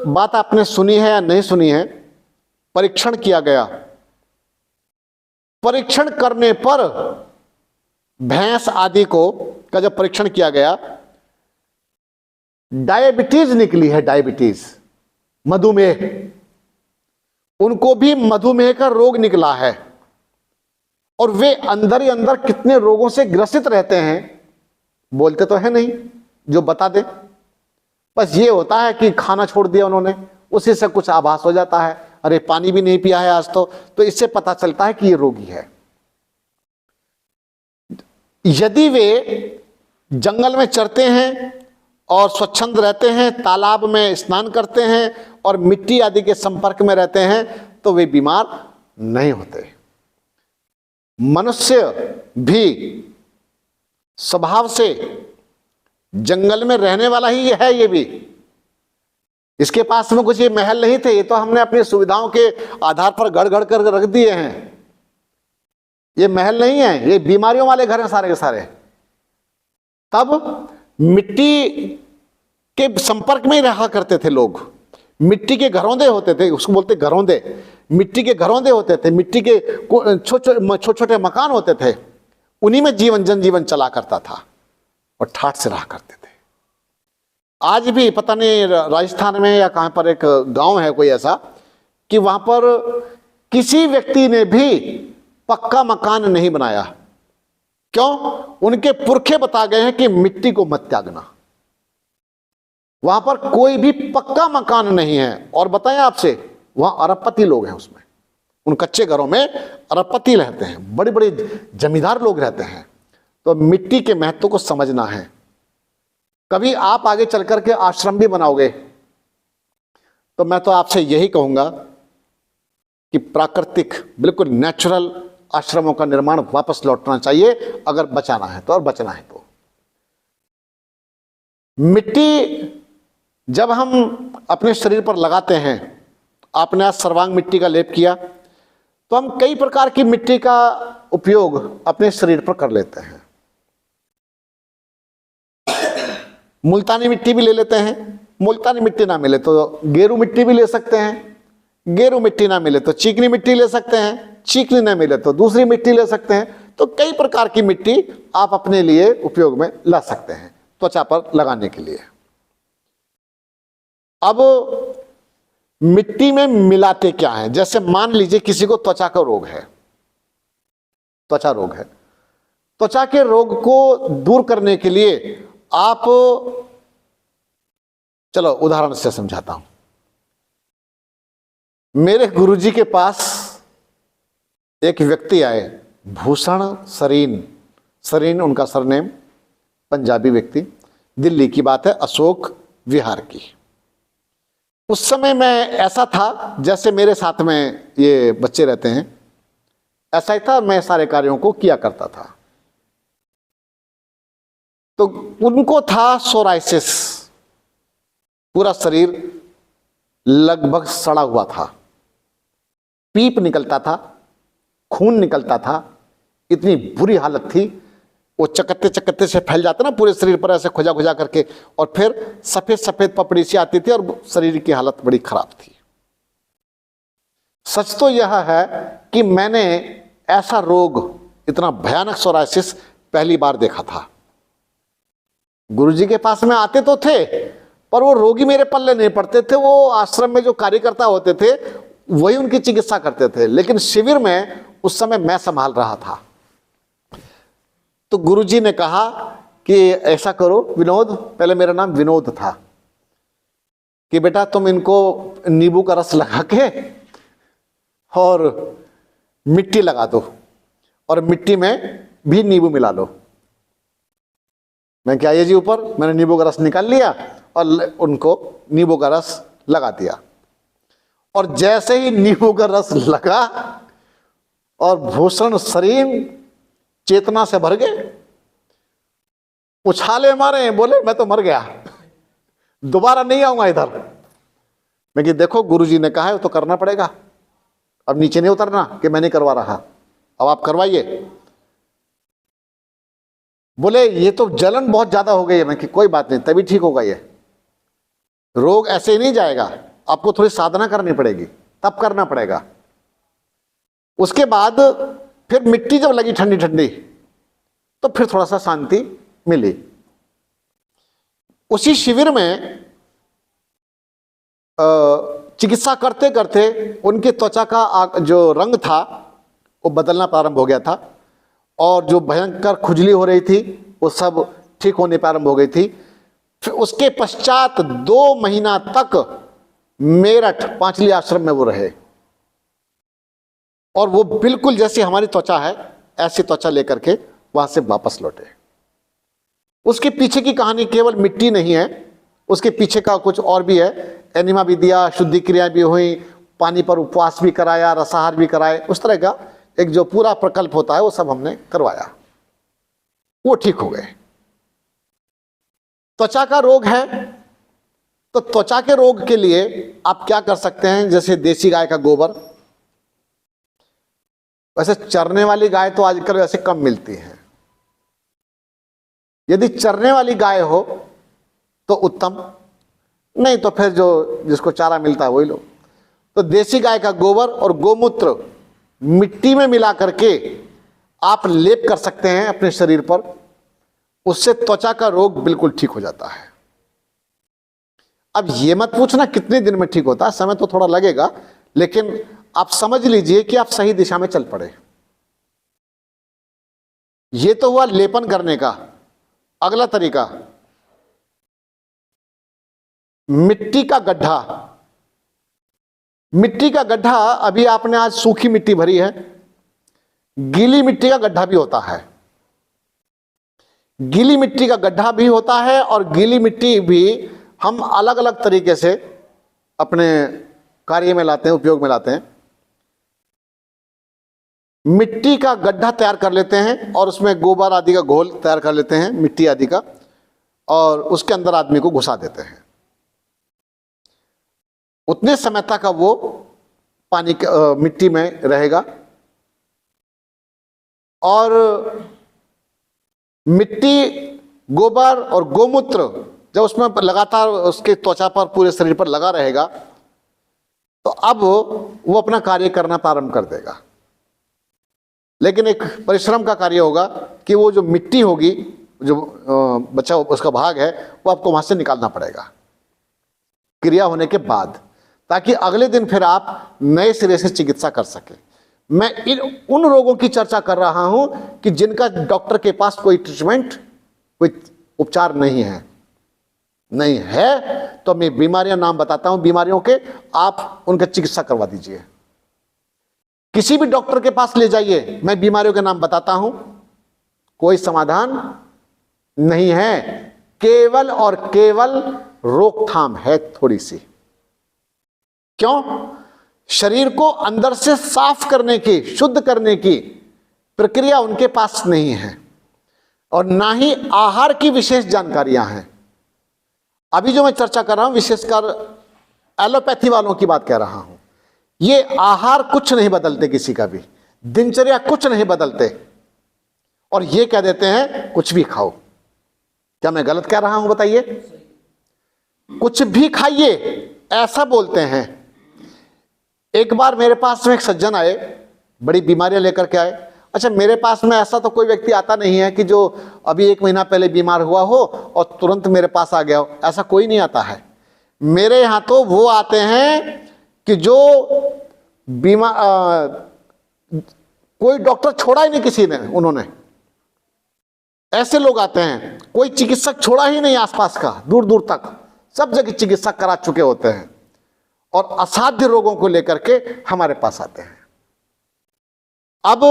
बात आपने सुनी है या नहीं सुनी है, परीक्षण किया गया, परीक्षण करने पर भैंस आदि को का जब परीक्षण किया गया, डायबिटीज निकली है, डायबिटीज, मधुमेह। उनको भी मधुमेह का रोग निकला है और वे अंदर ही अंदर कितने रोगों से ग्रसित रहते हैं बोलते तो है नहीं जो बता दे, बस ये होता है कि खाना छोड़ दिया उन्होंने, उसी से कुछ आभास हो जाता है, अरे पानी भी नहीं पिया है आज तो इससे पता चलता है कि ये रोगी है। यदि वे जंगल में चरते हैं और स्वच्छंद रहते हैं, तालाब में स्नान करते हैं और मिट्टी आदि के संपर्क में रहते हैं, तो वे बीमार नहीं होते। मनुष्य भी स्वभाव से जंगल में रहने वाला ही है। ये भी, इसके पास में कुछ ये महल नहीं थे, ये तो हमने अपनी सुविधाओं के आधार पर गढ़ गढ़ कर रख दिए हैं। ये महल नहीं है, ये बीमारियों वाले घर हैं सारे के सारे। तब मिट्टी के संपर्क में ही रहा करते थे लोग, मिट्टी के घरौंदे होते थे, उसको बोलते घरौंदे, मिट्टी के घरौंदे होते थे, मिट्टी के छोटे छोटे मकान होते थे, उन्हीं में जनजीवन चला करता था और ठाठ से रहा करते थे। आज भी पता नहीं राजस्थान में या कहां पर एक गांव है कोई ऐसा कि वहां पर किसी व्यक्ति ने भी पक्का मकान नहीं बनाया। क्यों? उनके पुरखे बता गए हैं कि मिट्टी को मत त्यागना। वहां पर कोई भी पक्का मकान नहीं है। और बताएं आपसे, वहां अरबपति लोग हैं उसमें, उन कच्चे घरों में अरबपति रहते हैं, बड़े बड़े जमींदार लोग रहते हैं। तो मिट्टी के महत्व को समझना है। कभी आप आगे चल करके आश्रम भी बनाओगे तो मैं तो आपसे यही कहूंगा कि प्राकृतिक, बिल्कुल नेचुरल आश्रमों का निर्माण वापस लौटना चाहिए, अगर बचाना है तो और बचना है तो। मिट्टी जब हम अपने शरीर पर लगाते हैं, आपने आज सर्वांग मिट्टी का लेप किया, तो हम कई प्रकार की मिट्टी का उपयोग अपने शरीर पर कर लेते हैं। मुल्तानी मिट्टी भी ले लेते हैं, मुल्तानी मिट्टी ना मिले तो गेरू मिट्टी भी ले सकते हैं, गेरू मिट्टी ना मिले तो चीकनी मिट्टी ले सकते हैं, चीकनी ना मिले तो दूसरी मिट्टी ले सकते हैं। तो कई प्रकार की मिट्टी आप अपने लिए उपयोग में ला सकते हैं त्वचा पर लगाने के लिए। अब मिट्टी में मिलाते क्या है? जैसे मान लीजिए किसी को त्वचा का रोग है, त्वचा रोग है, त्वचा के रोग को दूर करने के लिए आप, चलो उदाहरण से समझाता हूं। मेरे गुरुजी के पास एक व्यक्ति आए, भूषण सरीन, सरीन उनका सरनेम, पंजाबी व्यक्ति, दिल्ली की बात है, अशोक विहार की। उस समय मैं ऐसा था जैसे मेरे साथ में ये बच्चे रहते हैं, ऐसा ही था, मैं सारे कार्यों को किया करता था। तो उनको था सोराइसिस, पूरा शरीर लगभग सड़ा हुआ था, पीप निकलता था, खून निकलता था, इतनी बुरी हालत थी। वो चकत्ते चकत्ते से फैल जाता ना पूरे शरीर पर, ऐसे खुजा खुजा करके, और फिर सफेद सफेद पपड़ी सी आती थी और शरीर की हालत बड़ी खराब थी। सच तो यह है कि मैंने ऐसा रोग, इतना भयानक सोराइसिस पहली बार देखा था। गुरुजी के पास में आते तो थे, पर वो रोगी मेरे पल्ले नहीं पड़ते थे। वो आश्रम में जो कार्यकर्ता होते थे वही उनकी चिकित्सा करते थे, लेकिन शिविर में उस समय मैं संभाल रहा था। तो गुरुजी ने कहा कि ऐसा करो विनोद, पहले मेरा नाम विनोद था, कि बेटा तुम इनको नींबू का रस लगा के और मिट्टी लगा दो और मिट्टी में भी नींबू मिला लो। मैं क्या ये जी ऊपर मैंने नींबू का रस निकाल लिया और उनको नींबू का रस लगा दिया। और जैसे ही नींबू का रस लगा और भूषण शरीर चेतना से भर गए, उछाले मारे, बोले मैं तो मर गया, दोबारा नहीं आऊंगा इधर। मैं कि देखो गुरुजी ने कहा है तो करना पड़ेगा, अब नीचे नहीं उतरना कि मैं नहीं करवा रहा, अब आप करवाइए। बोले ये तो जलन बहुत ज्यादा हो गई है। मैं कि कोई बात नहीं, तभी ठीक होगा, ये रोग ऐसे ही नहीं जाएगा, आपको थोड़ी साधना करनी पड़ेगी, तब करना पड़ेगा। उसके बाद फिर मिट्टी जब लगी ठंडी ठंडी तो फिर थोड़ा सा शांति मिली। उसी शिविर में चिकित्सा करते करते उनके त्वचा का जो रंग था वो बदलना प्रारंभ हो गया था, और जो भयंकर खुजली हो रही थी वो सब ठीक होने प्रारंभ हो गई थी। फिर उसके पश्चात 2 महीना तक मेरठ पांचली आश्रम में वो रहे और वो बिल्कुल जैसी हमारी त्वचा है ऐसी त्वचा लेकर के वहां से वापस लौटे। उसके पीछे की कहानी केवल मिट्टी नहीं है, उसके पीछे का कुछ और भी है। एनिमा भी दिया, शुद्धि क्रिया भी हुई, पानी पर उपवास भी कराया, रसाहार भी कराए, उस तरह का एक जो पूरा प्रकल्प होता है वो सब हमने करवाया। वो ठीक हो गए। त्वचा का रोग है तो त्वचा के रोग के लिए आप क्या कर सकते हैं, जैसे देसी गाय का गोबर। वैसे चरने वाली गाय तो आजकल वैसे कम मिलती है, यदि चरने वाली गाय हो तो उत्तम, नहीं तो फिर जो जिसको चारा मिलता है वही लो। तो देसी गाय का गोबर और गोमूत्र मिट्टी में मिला करके आप लेप कर सकते हैं अपने शरीर पर, उससे त्वचा का रोग बिल्कुल ठीक हो जाता है। अब ये मत पूछना कितने दिन में ठीक होता है, समय तो थोड़ा लगेगा, लेकिन आप समझ लीजिए कि आप सही दिशा में चल पड़े। ये तो हुआ लेपन करने का। अगला तरीका, मिट्टी का गड्ढा। मिट्टी का गड्ढा, अभी आपने आज सूखी मिट्टी भरी है, गीली मिट्टी का गड्ढा भी होता है। गीली मिट्टी का गड्ढा भी होता है और गीली मिट्टी भी हम अलग अलग तरीके से अपने कार्य में लाते हैं, उपयोग में लाते हैं। मिट्टी का गड्ढा तैयार कर लेते हैं और उसमें गोबर आदि का घोल तैयार कर लेते हैं, मिट्टी आदि का, और उसके अंदर आदमी को घुसा देते हैं। उतने समय तक वो पानी मिट्टी में रहेगा और मिट्टी, गोबर और गोमूत्र जब उसमें लगातार उसके त्वचा पर, पूरे शरीर पर लगा रहेगा तो अब वो अपना कार्य करना प्रारंभ कर देगा। लेकिन एक परिश्रम का कार्य होगा कि वो जो मिट्टी होगी, जो बचा उसका भाग है, वो आपको वहां से निकालना पड़ेगा क्रिया होने के बाद, ताकि अगले दिन फिर आप नए सिरे से चिकित्सा कर सके। मैं उन रोगों की चर्चा कर रहा हूं कि जिनका डॉक्टर के पास कोई ट्रीटमेंट, कोई उपचार नहीं है। नहीं है तो मैं बीमारियां नाम बताता हूं बीमारियों के, आप उनका चिकित्सा करवा दीजिए। किसी भी डॉक्टर के पास ले जाइए, मैं बीमारियों के नाम बताता हूं, कोई समाधान नहीं है, केवल और केवल रोकथाम है थोड़ी सी। क्यों? शरीर को अंदर से साफ करने की, शुद्ध करने की प्रक्रिया उनके पास नहीं है और ना ही आहार की विशेष जानकारियां हैं। अभी जो मैं चर्चा कर रहा हूं विशेषकर एलोपैथी वालों की बात कह रहा हूं। ये आहार कुछ नहीं बदलते, किसी का भी दिनचर्या कुछ नहीं बदलते, और ये कह देते हैं कुछ भी खाओ। क्या मैं गलत कह रहा हूं बताइए? कुछ भी खाइए ऐसा बोलते हैं। एक बार मेरे पास में एक सज्जन आए, बड़ी बीमारियां लेकर के आए। अच्छा, मेरे पास में ऐसा तो कोई व्यक्ति आता नहीं है कि जो अभी 1 महीना पहले बीमार हुआ हो और तुरंत मेरे पास आ गया हो, ऐसा कोई नहीं आता है। मेरे यहां तो वो आते हैं कि जो कोई डॉक्टर छोड़ा ही नहीं किसी ने, उन्होंने, ऐसे लोग आते हैं। कोई चिकित्सक छोड़ा ही नहीं आसपास का, दूर दूर तक सब जगह चिकित्सा करा चुके होते हैं और असाध्य रोगों को लेकर के हमारे पास आते हैं। अब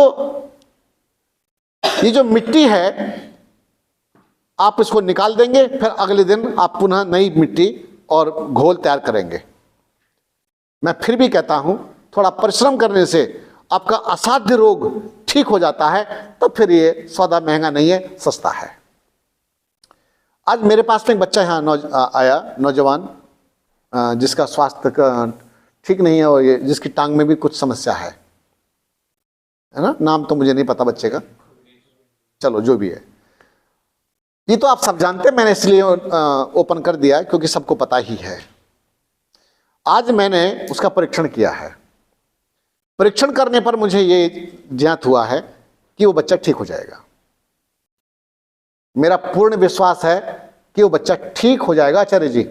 ये जो मिट्टी है आप इसको निकाल देंगे, फिर अगले दिन आप पुनः नई मिट्टी और घोल तैयार करेंगे। मैं फिर भी कहता हूं थोड़ा परिश्रम करने से आपका असाध्य रोग ठीक हो जाता है, तो फिर ये सौदा महंगा नहीं है, सस्ता है। आज मेरे पास में एक बच्चा यहाँ आया, नौजवान, जिसका स्वास्थ्य ठीक नहीं है और ये जिसकी टांग में भी कुछ समस्या है ना, नाम तो मुझे नहीं पता बच्चे का, चलो जो भी है। ये तो आप सब जानते हैं, मैंने इसलिए ओपन कर दिया क्योंकि सबको पता ही है। आज मैंने उसका परीक्षण किया है। परीक्षण करने पर मुझे ये ज्ञात हुआ है कि वो बच्चा ठीक हो जाएगा। मेरा पूर्ण विश्वास है कि वो बच्चा ठीक हो जाएगा आचार्य जी।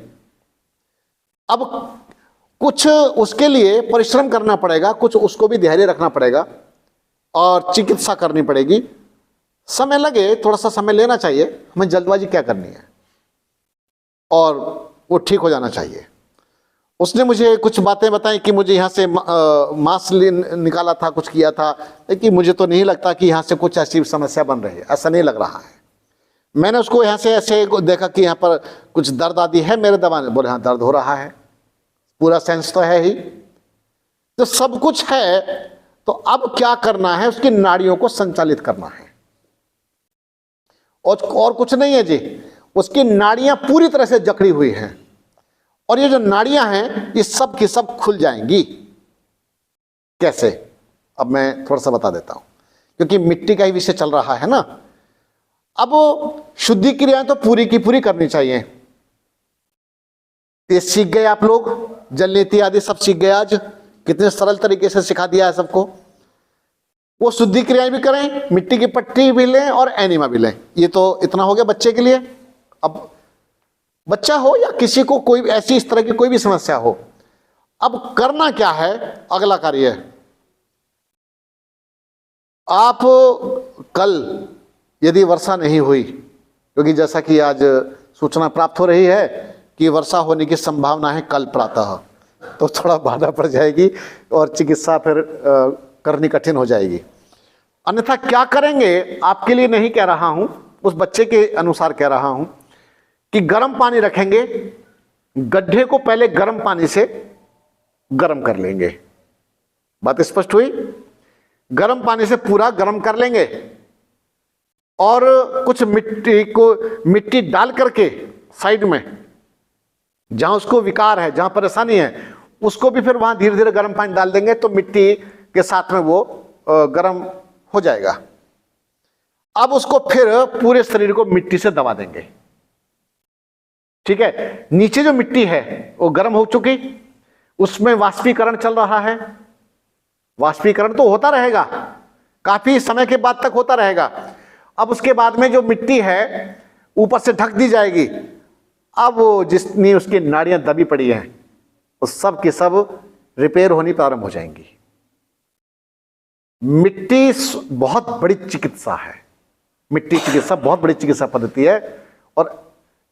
अब कुछ उसके लिए परिश्रम करना पड़ेगा, कुछ उसको भी धैर्य रखना पड़ेगा और चिकित्सा करनी पड़ेगी, समय लगे, थोड़ा सा समय लेना चाहिए, हमें जल्दबाजी क्या करनी है, और वो ठीक हो जाना चाहिए। उसने मुझे कुछ बातें बताई कि मुझे यहाँ से मांस निकाला था, कुछ किया था, लेकिन मुझे तो नहीं लगता कि यहाँ से कुछ ऐसी समस्या बन रही है, ऐसा नहीं लग रहा है। मैंने उसको यहाँ से ऐसे देखा कि यहाँ पर कुछ दर्द आदि है मेरे दबाने, बोले हाँ दर्द हो रहा है, पूरा सेंस तो है ही, तो सब कुछ है, तो अब क्या करना है, उसकी नाड़ियों को संचालित करना है, और कुछ नहीं है जी। उसकी नाड़ियां पूरी तरह से जकड़ी हुई हैं, और ये जो नाड़ियां हैं ये सब की सब खुल जाएंगी। कैसे, अब मैं थोड़ा सा बता देता हूं, क्योंकि मिट्टी का ही विषय चल रहा है ना। अब शुद्धि क्रियाएं तो पूरी की पूरी करनी चाहिए। ये सीख गए आप लोग, जल नीति आदि सब सीख गए, आज कितने सरल तरीके से सिखा दिया है सबको। वो शुद्धि क्रियाएं भी करें, मिट्टी की पट्टी भी लें और एनिमा भी लें। ये तो इतना हो गया बच्चे के लिए। अब बच्चा हो या किसी को कोई ऐसी इस तरह की कोई भी समस्या हो, अब करना क्या है, अगला कार्य, आप कल यदि वर्षा नहीं हुई, क्योंकि जैसा कि आज सूचना प्राप्त हो रही है कि वर्षा होने की संभावना है कल प्रातः, तो थोड़ा बाधा पड़ जाएगी और चिकित्सा फिर करनी कठिन हो जाएगी। अन्यथा क्या करेंगे, आपके लिए नहीं कह रहा हूं, उस बच्चे के अनुसार कह रहा हूं कि गर्म पानी रखेंगे, गड्ढे को पहले गर्म पानी से गर्म कर लेंगे। बात स्पष्ट हुई? गर्म पानी से पूरा गर्म कर लेंगे और कुछ मिट्टी डाल करके साइड में, जहां उसको विकार है, जहां परेशानी है, उसको भी फिर वहां धीरे धीरे गर्म पानी डाल देंगे, तो मिट्टी के साथ में वो गर्म हो जाएगा। अब उसको फिर पूरे शरीर को मिट्टी से दबा देंगे। ठीक है, नीचे जो मिट्टी है वो गर्म हो चुकी, उसमें वाष्पीकरण चल रहा है। वाष्पीकरण तो होता रहेगा, काफी समय के बाद तक होता रहेगा। अब उसके बाद में जो मिट्टी है ऊपर से ढक दी जाएगी। अब वो जितनी उसकी नाड़ियां दबी पड़ी हैं वो सब की सब रिपेयर होनी प्रारंभ हो जाएंगी। मिट्टी बहुत बड़ी चिकित्सा है, मिट्टी चिकित्सा बहुत बड़ी चिकित्सा पद्धति है। और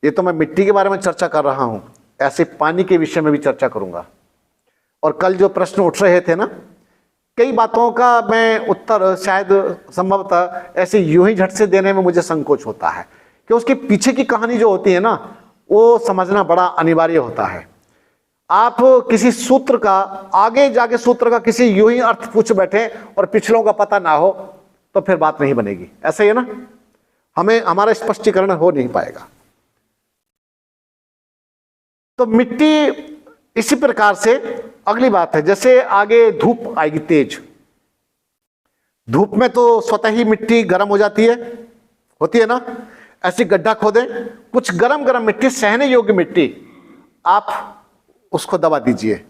ये तो मैं मिट्टी के बारे में चर्चा कर रहा हूं, ऐसे पानी के विषय में भी चर्चा करूंगा। और कल जो प्रश्न उठ रहे थे ना, कई बातों का मैं उत्तर शायद संभवतः ऐसे यूं ही झट से देने में मुझे संकोच होता है, कि उसके पीछे की कहानी जो होती है ना, वो समझना बड़ा अनिवार्य होता है। आप किसी सूत्र का, आगे जाके सूत्र का किसी यूं ही अर्थ पूछ बैठे और पिछलों का पता ना हो, तो फिर बात नहीं बनेगी। ऐसा ही है ना, हमें हमारा स्पष्टीकरण हो नहीं पाएगा। तो मिट्टी इसी प्रकार से, अगली बात है, जैसे आगे धूप आएगी तेज, धूप में तो स्वतः ही मिट्टी गर्म हो जाती है, होती है ना। ऐसी गड्ढा खोदें, कुछ गरम गरम मिट्टी, सहने योग्य मिट्टी, आप उसको दबा दीजिए।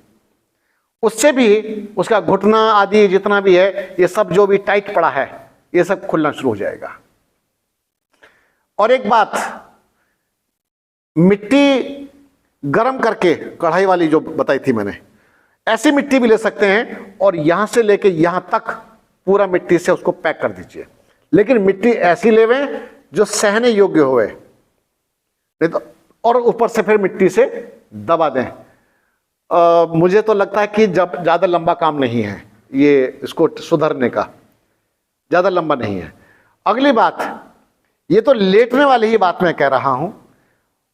उससे भी उसका घुटना आदि जितना भी है, ये सब जो भी टाइट पड़ा है, ये सब खुलना शुरू हो जाएगा। और एक बात, मिट्टी गरम करके, कढ़ाई वाली जो बताई थी मैंने, ऐसी मिट्टी भी ले सकते हैं और यहां से लेके यहां तक पूरा मिट्टी से उसको पैक कर दीजिए। लेकिन मिट्टी ऐसी लेवें जो सहने योग्य होवे, नहीं तो, और ऊपर से फिर मिट्टी से दबा दें। मुझे तो लगता है कि जब ज्यादा लंबा काम नहीं है ये, इसको सुधरने का ज्यादा लंबा नहीं है। अगली बात, ये तो लेटने वाली ही बात मैं कह रहा हूं,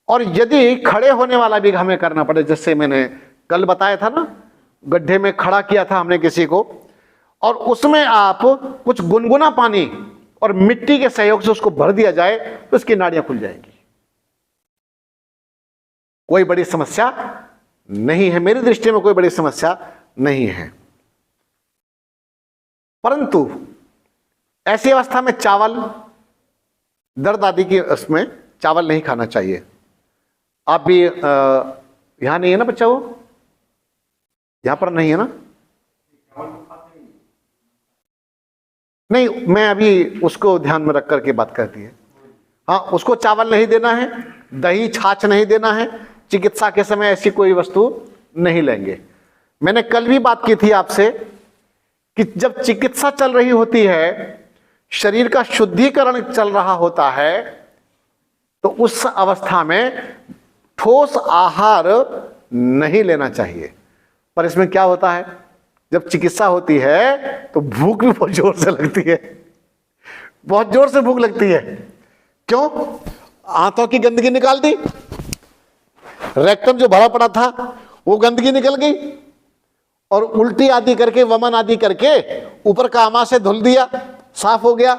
और यदि खड़े होने वाला भी हमें करना पड़े, जैसे मैंने कल बताया था ना, गड्ढे में खड़ा किया था हमने किसी को, और उसमें आप कुछ गुनगुना पानी और मिट्टी के सहयोग से उसको भर दिया जाए, तो उसकी नाड़ियां खुल जाएंगी। कोई बड़ी समस्या नहीं है, मेरी दृष्टि में कोई बड़ी समस्या नहीं है। परंतु ऐसी अवस्था में चावल, दर्द आदि की उसमें चावल नहीं खाना चाहिए। आप भी यहां नहीं है ना बच्चा, वो यहां पर नहीं है ना? नहीं, मैं अभी उसको ध्यान में रख करके बात करती है। हाँ, उसको चावल नहीं देना है, दही छाछ नहीं देना है, चिकित्सा के समय ऐसी कोई वस्तु नहीं लेंगे। मैंने कल भी बात की थी आपसे कि जब चिकित्सा चल रही होती है शरीर का शुद्धिकरण चल रहा होता है, तो उस अवस्था में ठोस आहार नहीं लेना चाहिए। पर इसमें क्या होता है, जब चिकित्सा होती है तो भूख भी बहुत जोर से लगती है, बहुत जोर से भूख लगती है। क्यों? आंतों की गंदगी निकाल दी, रेक्टम जो भरा पड़ा था वो गंदगी निकल गई, और उल्टी आदि करके, वमन आदि करके ऊपर का आमाशय धुल दिया, साफ हो गया।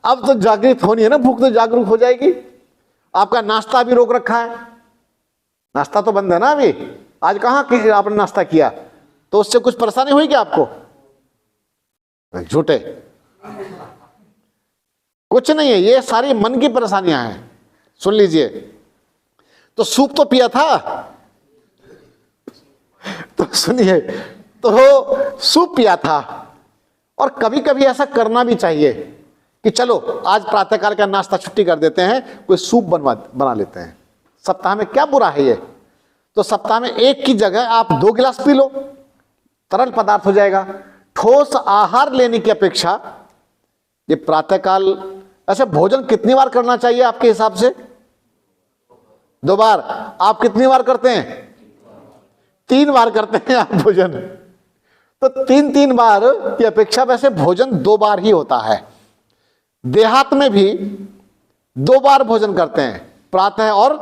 अब तो जागृत होनी है ना, भूख तो जागरूक हो जाएगी। आपका नाश्ता भी रोक रखा है, नाश्ता तो बंद है ना अभी, आज कहां आपने नाश्ता किया, तो उससे कुछ परेशानी हुई क्या आपको? झूठे, कुछ नहीं है, ये सारी मन की परेशानियां हैं। सुन लीजिए, तो सूप तो पिया था, तो सुनिए, तो सूप पिया था। और कभी कभी ऐसा करना भी चाहिए कि चलो आज प्रातःकाल का नाश्ता छुट्टी कर देते हैं, कोई सूप बना लेते हैं। सप्ताह में क्या बुरा है ये, तो सप्ताह में एक की जगह आप 2 गिलास पी लो, तरल पदार्थ हो जाएगा। ठोस आहार लेने की अपेक्षा ये प्रातःकाल, ऐसे भोजन कितनी बार करना चाहिए आपके हिसाब से? 2 बार। आप कितनी बार करते हैं? 3 बार करते हैं आप भोजन। तो 3-3 बार की अपेक्षा वैसे भोजन 2 बार ही होता है। देहात में भी 2 बार भोजन करते हैं, प्रातः और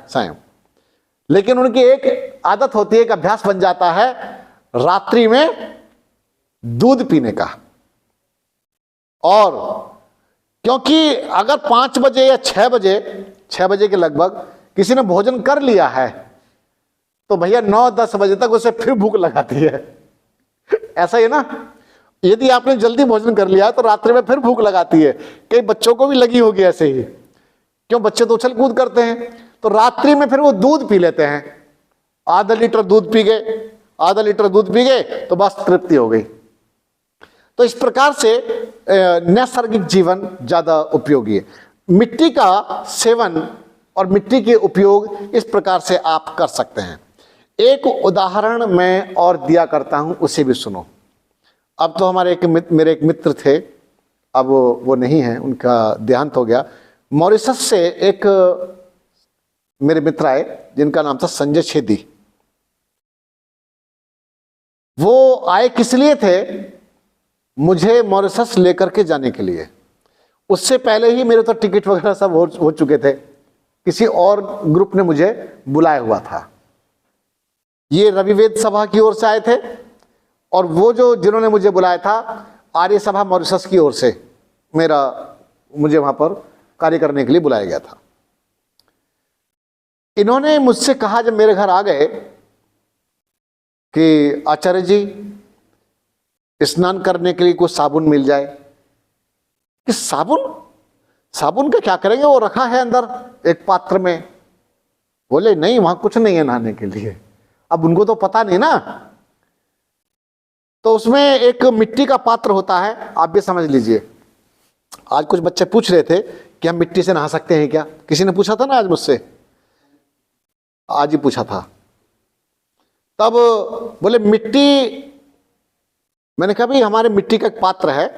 सायं। लेकिन उनकी एक आदत होती है, एक अभ्यास बन जाता है रात्रि में दूध पीने का। और क्योंकि अगर 5 बजे या 6 बजे के लगभग किसी ने भोजन कर लिया है, तो भैया 9-10 बजे तक उसे फिर भूख लगाती है। ऐसा ही है ना, यदि आपने जल्दी भोजन कर लिया तो रात्रि में फिर भूख लगाती है। कई बच्चों को भी लगी होगी ऐसे ही, क्यों? बच्चे तो उछल कूद करते हैं, तो रात्रि में फिर वो दूध पी लेते हैं। आधा लीटर दूध पी गए तो बस तृप्ति हो गई। तो इस प्रकार से नैसर्गिक जीवन ज्यादा उपयोगी है। मिट्टी का सेवन और मिट्टी के उपयोग इस प्रकार से आप कर सकते हैं। एक उदाहरण मैं और दिया करता हूं, उसे भी सुनो। अब तो मेरे एक मित्र थे, अब वो नहीं है, उनका देहांत हो गया। मॉरिशस से एक मेरे मित्र आए जिनका नाम था संजय छेदी। वो आए किस लिए थे? मुझे मॉरिशस लेकर के जाने के लिए। उससे पहले ही मेरे तो टिकट वगैरह सब हो चुके थे, किसी और ग्रुप ने मुझे बुलाया हुआ था। ये रविवेद सभा की ओर से आए थे, और वो जिन्होंने मुझे बुलाया था आर्य सभा मॉरिशस की ओर से मुझे वहां पर कार्य करने के लिए बुलाया गया था। इन्होंने मुझसे कहा जब मेरे घर आ गए कि आचार्य जी, स्नान करने के लिए कुछ साबुन मिल जाए। कि साबुन का क्या करेंगे, वो रखा है अंदर एक पात्र में। बोले नहीं, वहां कुछ नहीं है नहाने के लिए। अब उनको तो पता नहीं ना, तो उसमें एक मिट्टी का पात्र होता है, आप भी समझ लीजिए। आज कुछ बच्चे पूछ रहे थे कि हम मिट्टी से नहा सकते हैं क्या? किसी ने पूछा था ना आज मुझसे, आज ही पूछा था। तब बोले मिट्टी, मैंने कहा भाई हमारे मिट्टी का एक पात्र है,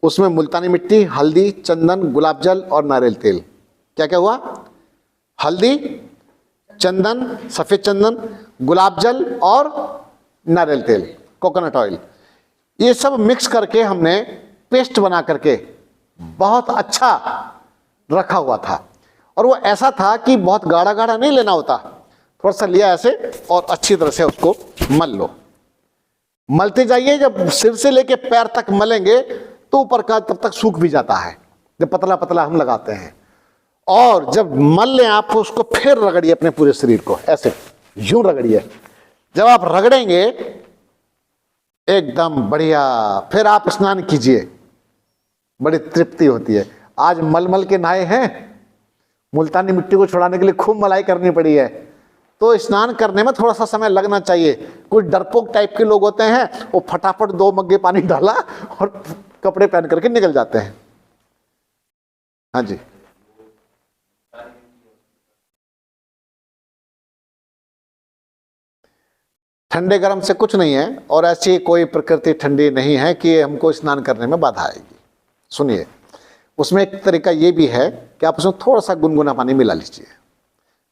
उसमें मुल्तानी मिट्टी, हल्दी, चंदन, गुलाब जल और नारियल तेल। क्या क्या हुआ? हल्दी, चंदन, सफेद चंदन, गुलाब जल और नारियल तेल, कोकोनट ऑयल, ये सब मिक्स करके हमने पेस्ट बना करके बहुत अच्छा रखा हुआ था। और वो ऐसा था कि बहुत गाढ़ा गाढ़ा नहीं लेना होता, थोड़ा सा लिया ऐसे और अच्छी तरह से उसको मल लो। मलते जाइए, जब सिर से लेके पैर तक मलेंगे तो ऊपर का तब तक सूख भी जाता है, जब पतला पतला हम लगाते हैं। और जब मल लें आप, उसको फिर रगड़िए अपने पूरे शरीर को, ऐसे यूं रगड़िए। जब आप रगड़ेंगे एकदम बढ़िया, फिर आप स्नान कीजिए, बड़ी तृप्ति होती है। आज मल मल के नहाए हैं, मुल्तानी मिट्टी को छुड़ाने के लिए खूब मलाई करनी पड़ी है, तो स्नान करने में थोड़ा सा समय लगना चाहिए। कुछ डरपोक टाइप के लोग होते हैं, वो फटाफट 2 मग्गे पानी डाला और कपड़े पहन करके निकल जाते हैं। हाँ जी, ठंडे गर्म से कुछ नहीं है, और ऐसी कोई प्रकृति ठंडी नहीं है कि हमको स्नान करने में बाधा आएगी। सुनिए, उसमें एक तरीका ये भी है कि आप उसमें थोड़ा सा गुनगुना पानी मिला लीजिए।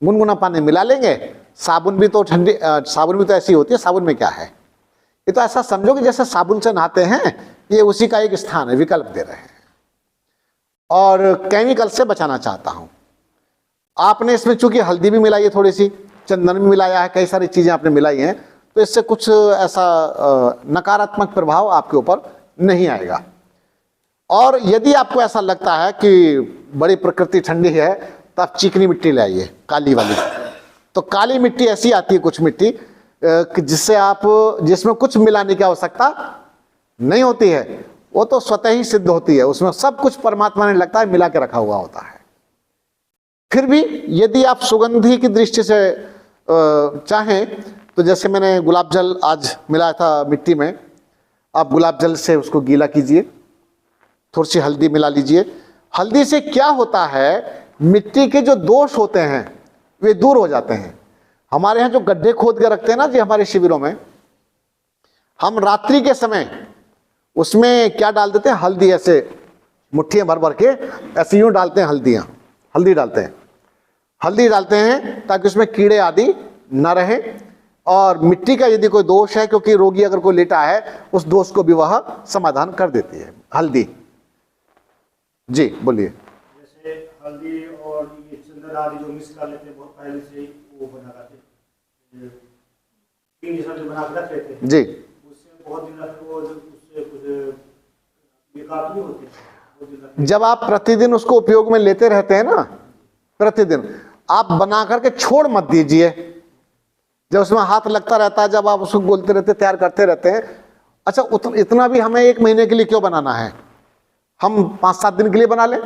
गुनगुना पानी मिला लेंगे, साबुन भी तो ठंडी, साबुन भी तो ऐसी होती है, साबुन में क्या है, ये तो ऐसा समझो कि जैसे साबुन से नहाते हैं, ये उसी का एक स्थान है, विकल्प दे रहे हैं। और केमिकल से बचाना चाहता हूं। आपने इसमें चूंकि हल्दी भी मिलाई है, थोड़ी सी चंदन भी मिलाया है, कई सारी चीजें आपने मिलाई हैं, तो इससे कुछ ऐसा नकारात्मक प्रभाव आपके ऊपर नहीं आएगा। और यदि आपको ऐसा लगता है कि बड़ी प्रकृति ठंडी है, तो आप चिकनी मिट्टी ले आइए, काली वाली। तो काली मिट्टी ऐसी आती है कुछ मिट्टी जिससे आप, जिसमें कुछ मिलाने की आवश्यकता नहीं होती है, वो तो स्वतः ही सिद्ध होती है, उसमें सब कुछ परमात्मा ने लगता है मिला के रखा हुआ होता है। फिर भी यदि आप सुगंधी की दृष्टि से चाहें, तो जैसे मैंने गुलाब जल आज मिलाया था मिट्टी में, आप गुलाब जल से उसको गीला कीजिए, थोड़ी सी हल्दी मिला लीजिए। हल्दी से क्या होता है, मिट्टी के जो दोष होते हैं वे दूर हो जाते हैं। हमारे यहाँ जो गड्ढे खोद के रखते हैं ना जी, हमारे शिविरों में, हम रात्रि के समय उसमें क्या डाल देते हैं, हल्दी, ऐसे मुट्ठियां भर भर के ऐसे यूं डालते हैं, हल्दी डालते हैं ताकि उसमें कीड़े आदि न रहे। और मिट्टी का यदि कोई दोष है, क्योंकि रोगी अगर कोई लेटा है, उस दोष को भी वह समाधान कर देती है हल्दी। जी बोलिए। जैसे हल्दी और ये चंदन आदि जो मिक्स कर लेते हैं, बहुत पहले से वो बना करते हैं, बना के रख लेते हैं जी, उससे बहुत दिन रख, वो उससे कुछ बेकार नहीं होते। जब आप प्रतिदिन उसको उपयोग में लेते रहते हैं ना, प्रतिदिन आप बना करके छोड़ मत दीजिए। जब उसमें हाथ लगता रहता है, जब आप उसको गोलते रहते, तैयार करते रहते हैं, अच्छा इतना भी हमें 1 महीने के लिए क्यों बनाना है, हम 5-7 दिन के लिए बना लें,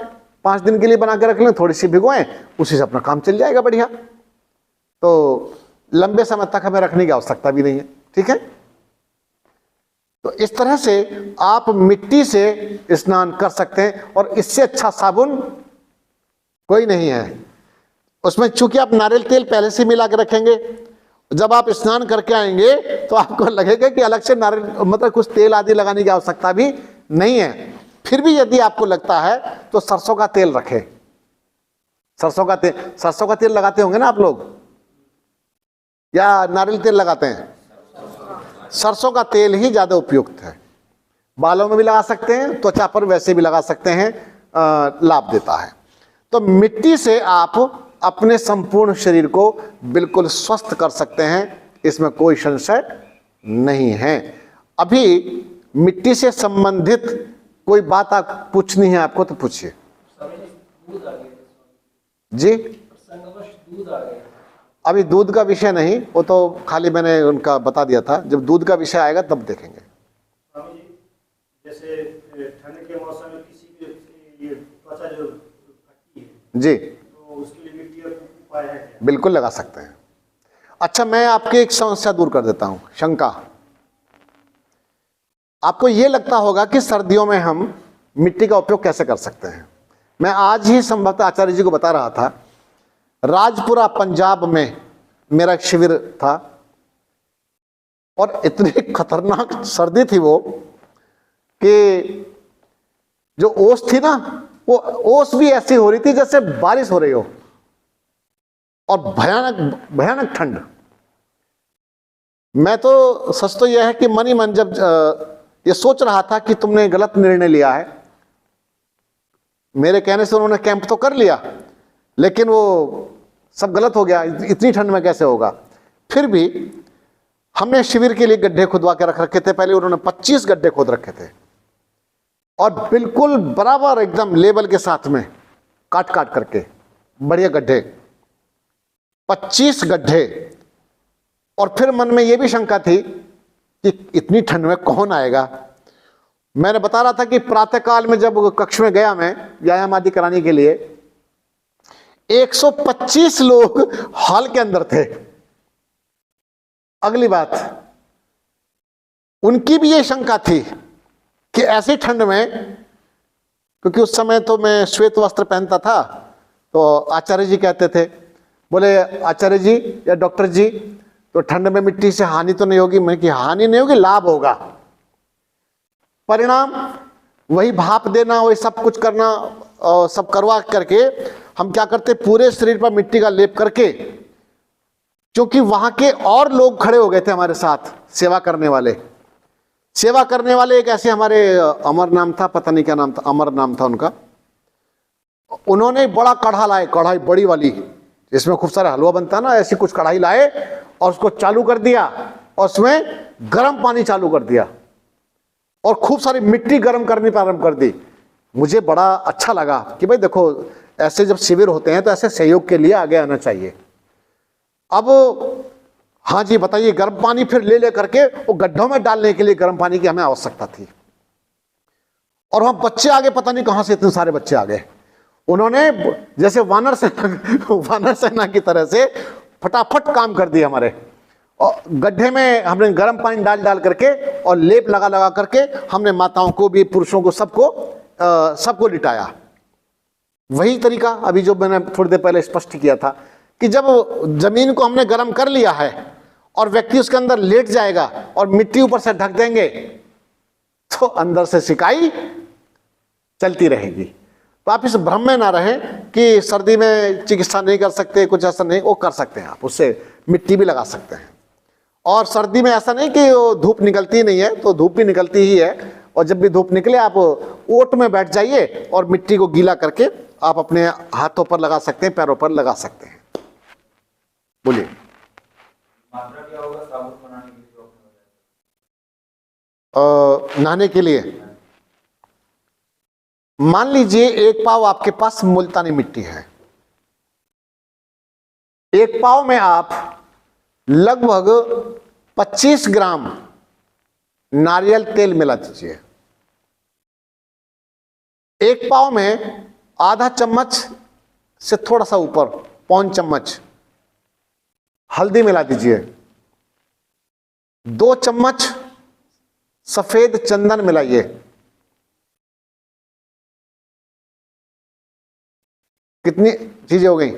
5 दिन के लिए बना के रख लें, थोड़ी सी भिगोएं, उसी से अपना काम चल जाएगा बढ़िया। तो लंबे समय तक हमें रखने की आवश्यकता भी नहीं है, ठीक है। तो इस तरह से आप मिट्टी से स्नान कर सकते हैं, और इससे अच्छा साबुन कोई नहीं है। उसमें चूंकि आप नारियल तेल पहले से मिला के रखेंगे, जब आप स्नान करके आएंगे तो आपको लगेगा कि अलग से नारियल, मतलब कुछ तेल आदि लगाने की आवश्यकता भी नहीं है। फिर भी यदि आपको लगता है तो सरसों का तेल रखें। सरसों का तेल लगाते होंगे ना आप लोग, या नारियल तेल लगाते हैं? सरसों का तेल ही ज्यादा उपयुक्त है। बालों में भी लगा सकते हैं, त्वचा पर वैसे भी लगा सकते हैं, लाभ देता है। तो मिट्टी से आप अपने संपूर्ण शरीर को बिल्कुल स्वस्थ कर सकते हैं, इसमें कोई संशय नहीं है। अभी मिट्टी से संबंधित कोई बात आप पूछनी है आपको तो पूछिए जी। अभी दूध का विषय नहीं, वो तो खाली मैंने उनका बता दिया था, जब दूध का विषय आएगा तब देखेंगे। स्वामी जी, जैसे ठंड के मौसम में किसी की ये त्वचा जो फटती है जी, तो उसके लिए मिट्टी का उपाय है क्या? बिल्कुल लगा सकते हैं। अच्छा, मैं आपकी एक समस्या दूर कर देता हूं, शंका। आपको यह लगता होगा कि सर्दियों में हम मिट्टी का उपयोग कैसे कर सकते हैं। मैं आज ही संभवतः आचार्य जी को बता रहा था, राजपुरा पंजाब में मेरा एक शिविर था, और इतनी खतरनाक सर्दी थी वो कि जो ओस थी ना, वो ओस भी ऐसी हो रही थी जैसे बारिश हो रही हो, और भयानक भयानक ठंड। मैं तो सच तो यह है कि मन ही मन जब ये सोच रहा था कि तुमने गलत निर्णय लिया है। मेरे कहने से उन्होंने कैंप तो कर लिया, लेकिन वो सब गलत हो गया, इतनी ठंड में कैसे होगा। फिर भी हमने शिविर के लिए गड्ढे खुदवा के रख रखे थे। पहले उन्होंने 25 गड्ढे खोद रखे थे, और बिल्कुल बराबर एकदम लेवल के साथ में काट काट करके बढ़िया गड्ढे, 25 गड्ढे। और फिर मन में यह भी शंका थी कि इतनी ठंड में कौन आएगा। मैंने बता रहा था कि प्रातःकाल में जब कक्ष में गया मैं व्यायाम आदि कराने के लिए, 125 लोग हॉल के अंदर थे। अगली बात, उनकी भी ये शंका थी कि ऐसी ठंड में, क्योंकि उस समय तो मैं श्वेत वस्त्र पहनता था, तो आचार्य जी कहते थे, बोले आचार्य जी या डॉक्टर जी, तो ठंड में मिट्टी से हानि तो नहीं होगी? मैंने कि हानि नहीं होगी, लाभ होगा। परिणाम वही भाप देना, वही सब कुछ करना, सब करवा करके हम क्या करते, पूरे शरीर पर मिट्टी का लेप करके, क्योंकि वहां के और लोग खड़े हो गए थे हमारे साथ सेवा करने वाले। सेवा करने वाले एक ऐसे हमारे अमर नाम था, पता नहीं क्या नाम था, अमर नाम था उनका। उन्होंने बड़ा कढ़ा लाए, कढ़ाई बड़ी वाली, जिसमें खूब सारा हलवा बनता है ना, ऐसी कुछ कढ़ाई लाए और उसको चालू कर दिया और उसमें गर्म पानी चालू कर दिया और खूब सारी मिट्टी गर्म करनी प्रारंभ कर दी। मुझे बड़ा अच्छा लगा कि भाई देखो, ऐसे जब शिविर होते हैं तो ऐसे सहयोग के लिए आगे आना चाहिए। अब हाँ जी बताइए, गर्म पानी फिर ले करके वो गड्ढों में डालने के लिए गर्म पानी की हमें आवश्यकता थी। और वहां बच्चे आगे, पता नहीं कहां से इतने सारे बच्चे आ गए। उन्होंने जैसे वानर सेना की तरह से फटाफट काम कर दिया हमारे। और गड्ढे में हमने गर्म पानी डाल करके और लेप लगा करके हमने माताओं को भी, पुरुषों को, सबको लिटाया। वही तरीका अभी जो मैंने थोड़ी देर पहले स्पष्ट किया था कि जब जमीन को हमने गर्म कर लिया है और व्यक्ति उसके अंदर लेट जाएगा और मिट्टी ऊपर से ढक देंगे तो अंदर से सिकाई चलती रहेगी। तो आप इस भ्रम में ना रहें कि सर्दी में चिकित्सा नहीं कर सकते, कुछ ऐसा नहीं, वो कर सकते हैं आप, उससे मिट्टी भी लगा सकते हैं। और सर्दी में ऐसा नहीं कि वो धूप निकलती नहीं है, तो धूप भी निकलती ही है। और जब भी धूप निकले आप ओट में बैठ जाइए और मिट्टी को गीला करके आप अपने हाथों पर लगा सकते हैं, पैरों पर लगा सकते हैं। बोलिए। मात्रा क्या होगा साबुन बनाने के लिए? नहाने के लिए मान लीजिए 1 पाव आपके पास मुल्तानी मिट्टी है। 1 पाव में आप लगभग 25 ग्राम नारियल तेल मिला दीजिए। 1 पाव में आधा चम्मच से थोड़ा सा ऊपर, पौन चम्मच हल्दी मिला दीजिए। 2 चम्मच सफेद चंदन मिलाइए। कितनी चीजें हो गई?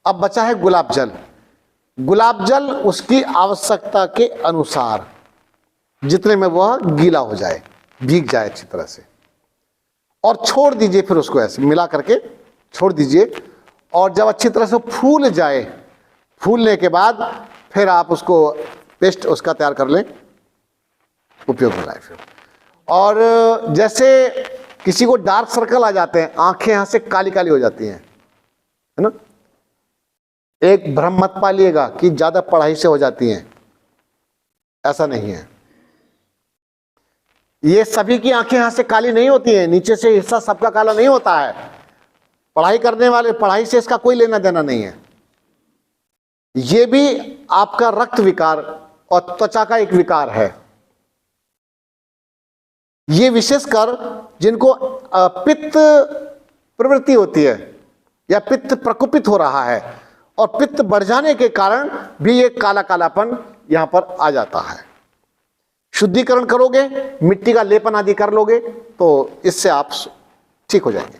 अब बचा है गुलाब जल। गुलाब जल उसकी आवश्यकता के अनुसार, जितने में वह गीला हो जाए, भीग जाए अच्छी तरह से, और छोड़ दीजिए। फिर उसको ऐसे मिला करके छोड़ दीजिए और जब अच्छी तरह से फूल जाए, फूलने के बाद फिर आप उसको पेस्ट उसका तैयार कर लें, उपयोग में लाए फिर। और जैसे किसी को डार्क सर्कल आ जाते हैं, आंखें यहां से काली काली हो जाती हैं, है ना, एक भ्रम मत पालिएगा कि ज्यादा पढ़ाई से हो जाती हैं, ऐसा नहीं है। ये सभी की आंखें यहां से काली नहीं होती हैं, नीचे से हिस्सा सबका काला नहीं होता है। पढ़ाई करने वाले, पढ़ाई से इसका कोई लेना देना नहीं है। ये भी आपका रक्त विकार और त्वचा का एक विकार है। ये विशेषकर जिनको पित्त प्रवृत्ति होती है या पित्त प्रकोपित हो रहा है और पित्त बढ़ जाने के कारण भी ये काला कालापन यहां पर आ जाता है। शुद्धिकरण करोगे, मिट्टी का लेपन आदि कर लोगे तो इससे आप ठीक हो जाएंगे।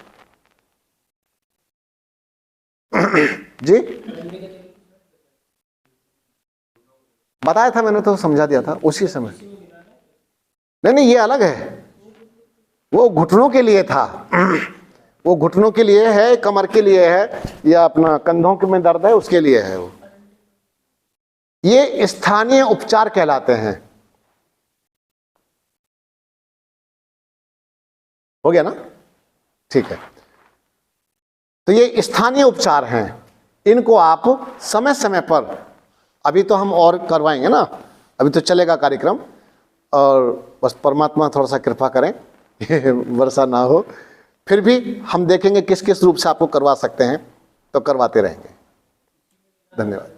जी बताया था मैंने, तो समझा दिया था उसी समय। नहीं, ये अलग है, वो घुटनों के लिए था। वो घुटनों के लिए है, कमर के लिए है, या अपना कंधों के में दर्द है उसके लिए है। वो ये स्थानीय उपचार कहलाते हैं। हो गया ना? ठीक है। तो ये स्थानीय उपचार हैं, इनको आप समय समय पर, अभी तो हम और करवाएंगे ना, अभी तो चलेगा कार्यक्रम, और बस परमात्मा थोड़ा सा कृपा करें वर्षा ना हो, फिर भी हम देखेंगे किस किस रूप से आपको करवा सकते हैं, तो करवाते रहेंगे। धन्यवाद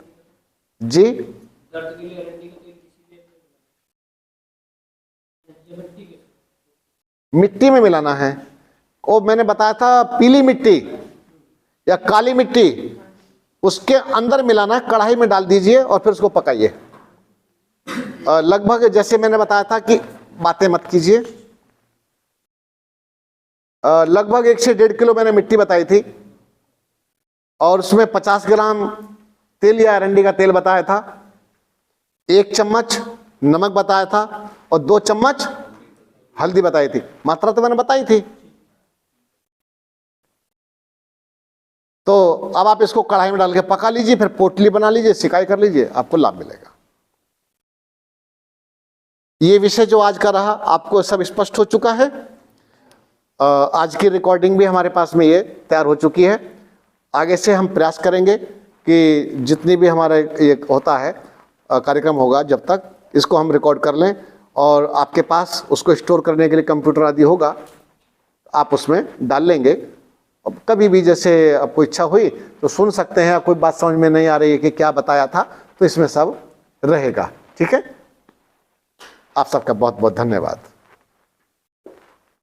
जी। मिट्टी में मिलाना है, वो मैंने बताया था, पीली मिट्टी या काली मिट्टी, उसके अंदर मिलाना है। कढ़ाई में डाल दीजिए और फिर उसको पकाइए। लगभग जैसे मैंने बताया था कि बातें मत कीजिए। लगभग 1 से 1.5 किलो मैंने मिट्टी बताई थी और उसमें 50 ग्राम तेल या अरंडी का तेल बताया था, 1 चम्मच नमक बताया था और 2 चम्मच हल्दी बताई थी, मात्रा तो मैंने बताई थी। तो अब आप इसको कढ़ाई में डाल के पका लीजिए, फिर पोटली बना लीजिए, सिकाई कर लीजिए, आपको लाभ मिलेगा। ये विषय जो आज का रहा आपको सब स्पष्ट हो चुका है। आज की रिकॉर्डिंग भी हमारे पास में ये तैयार हो चुकी है। आगे से हम प्रयास करेंगे कि जितनी भी हमारा ये होता है कार्यक्रम होगा, जब तक इसको हम रिकॉर्ड कर लें और आपके पास उसको स्टोर करने के लिए कंप्यूटर आदि होगा, आप उसमें डाल लेंगे। अब कभी भी जैसे आपको इच्छा हुई तो सुन सकते हैं, कोई बात समझ में नहीं आ रही है कि क्या बताया था, तो इसमें सब रहेगा। ठीक है, आप सबका बहुत बहुत धन्यवाद।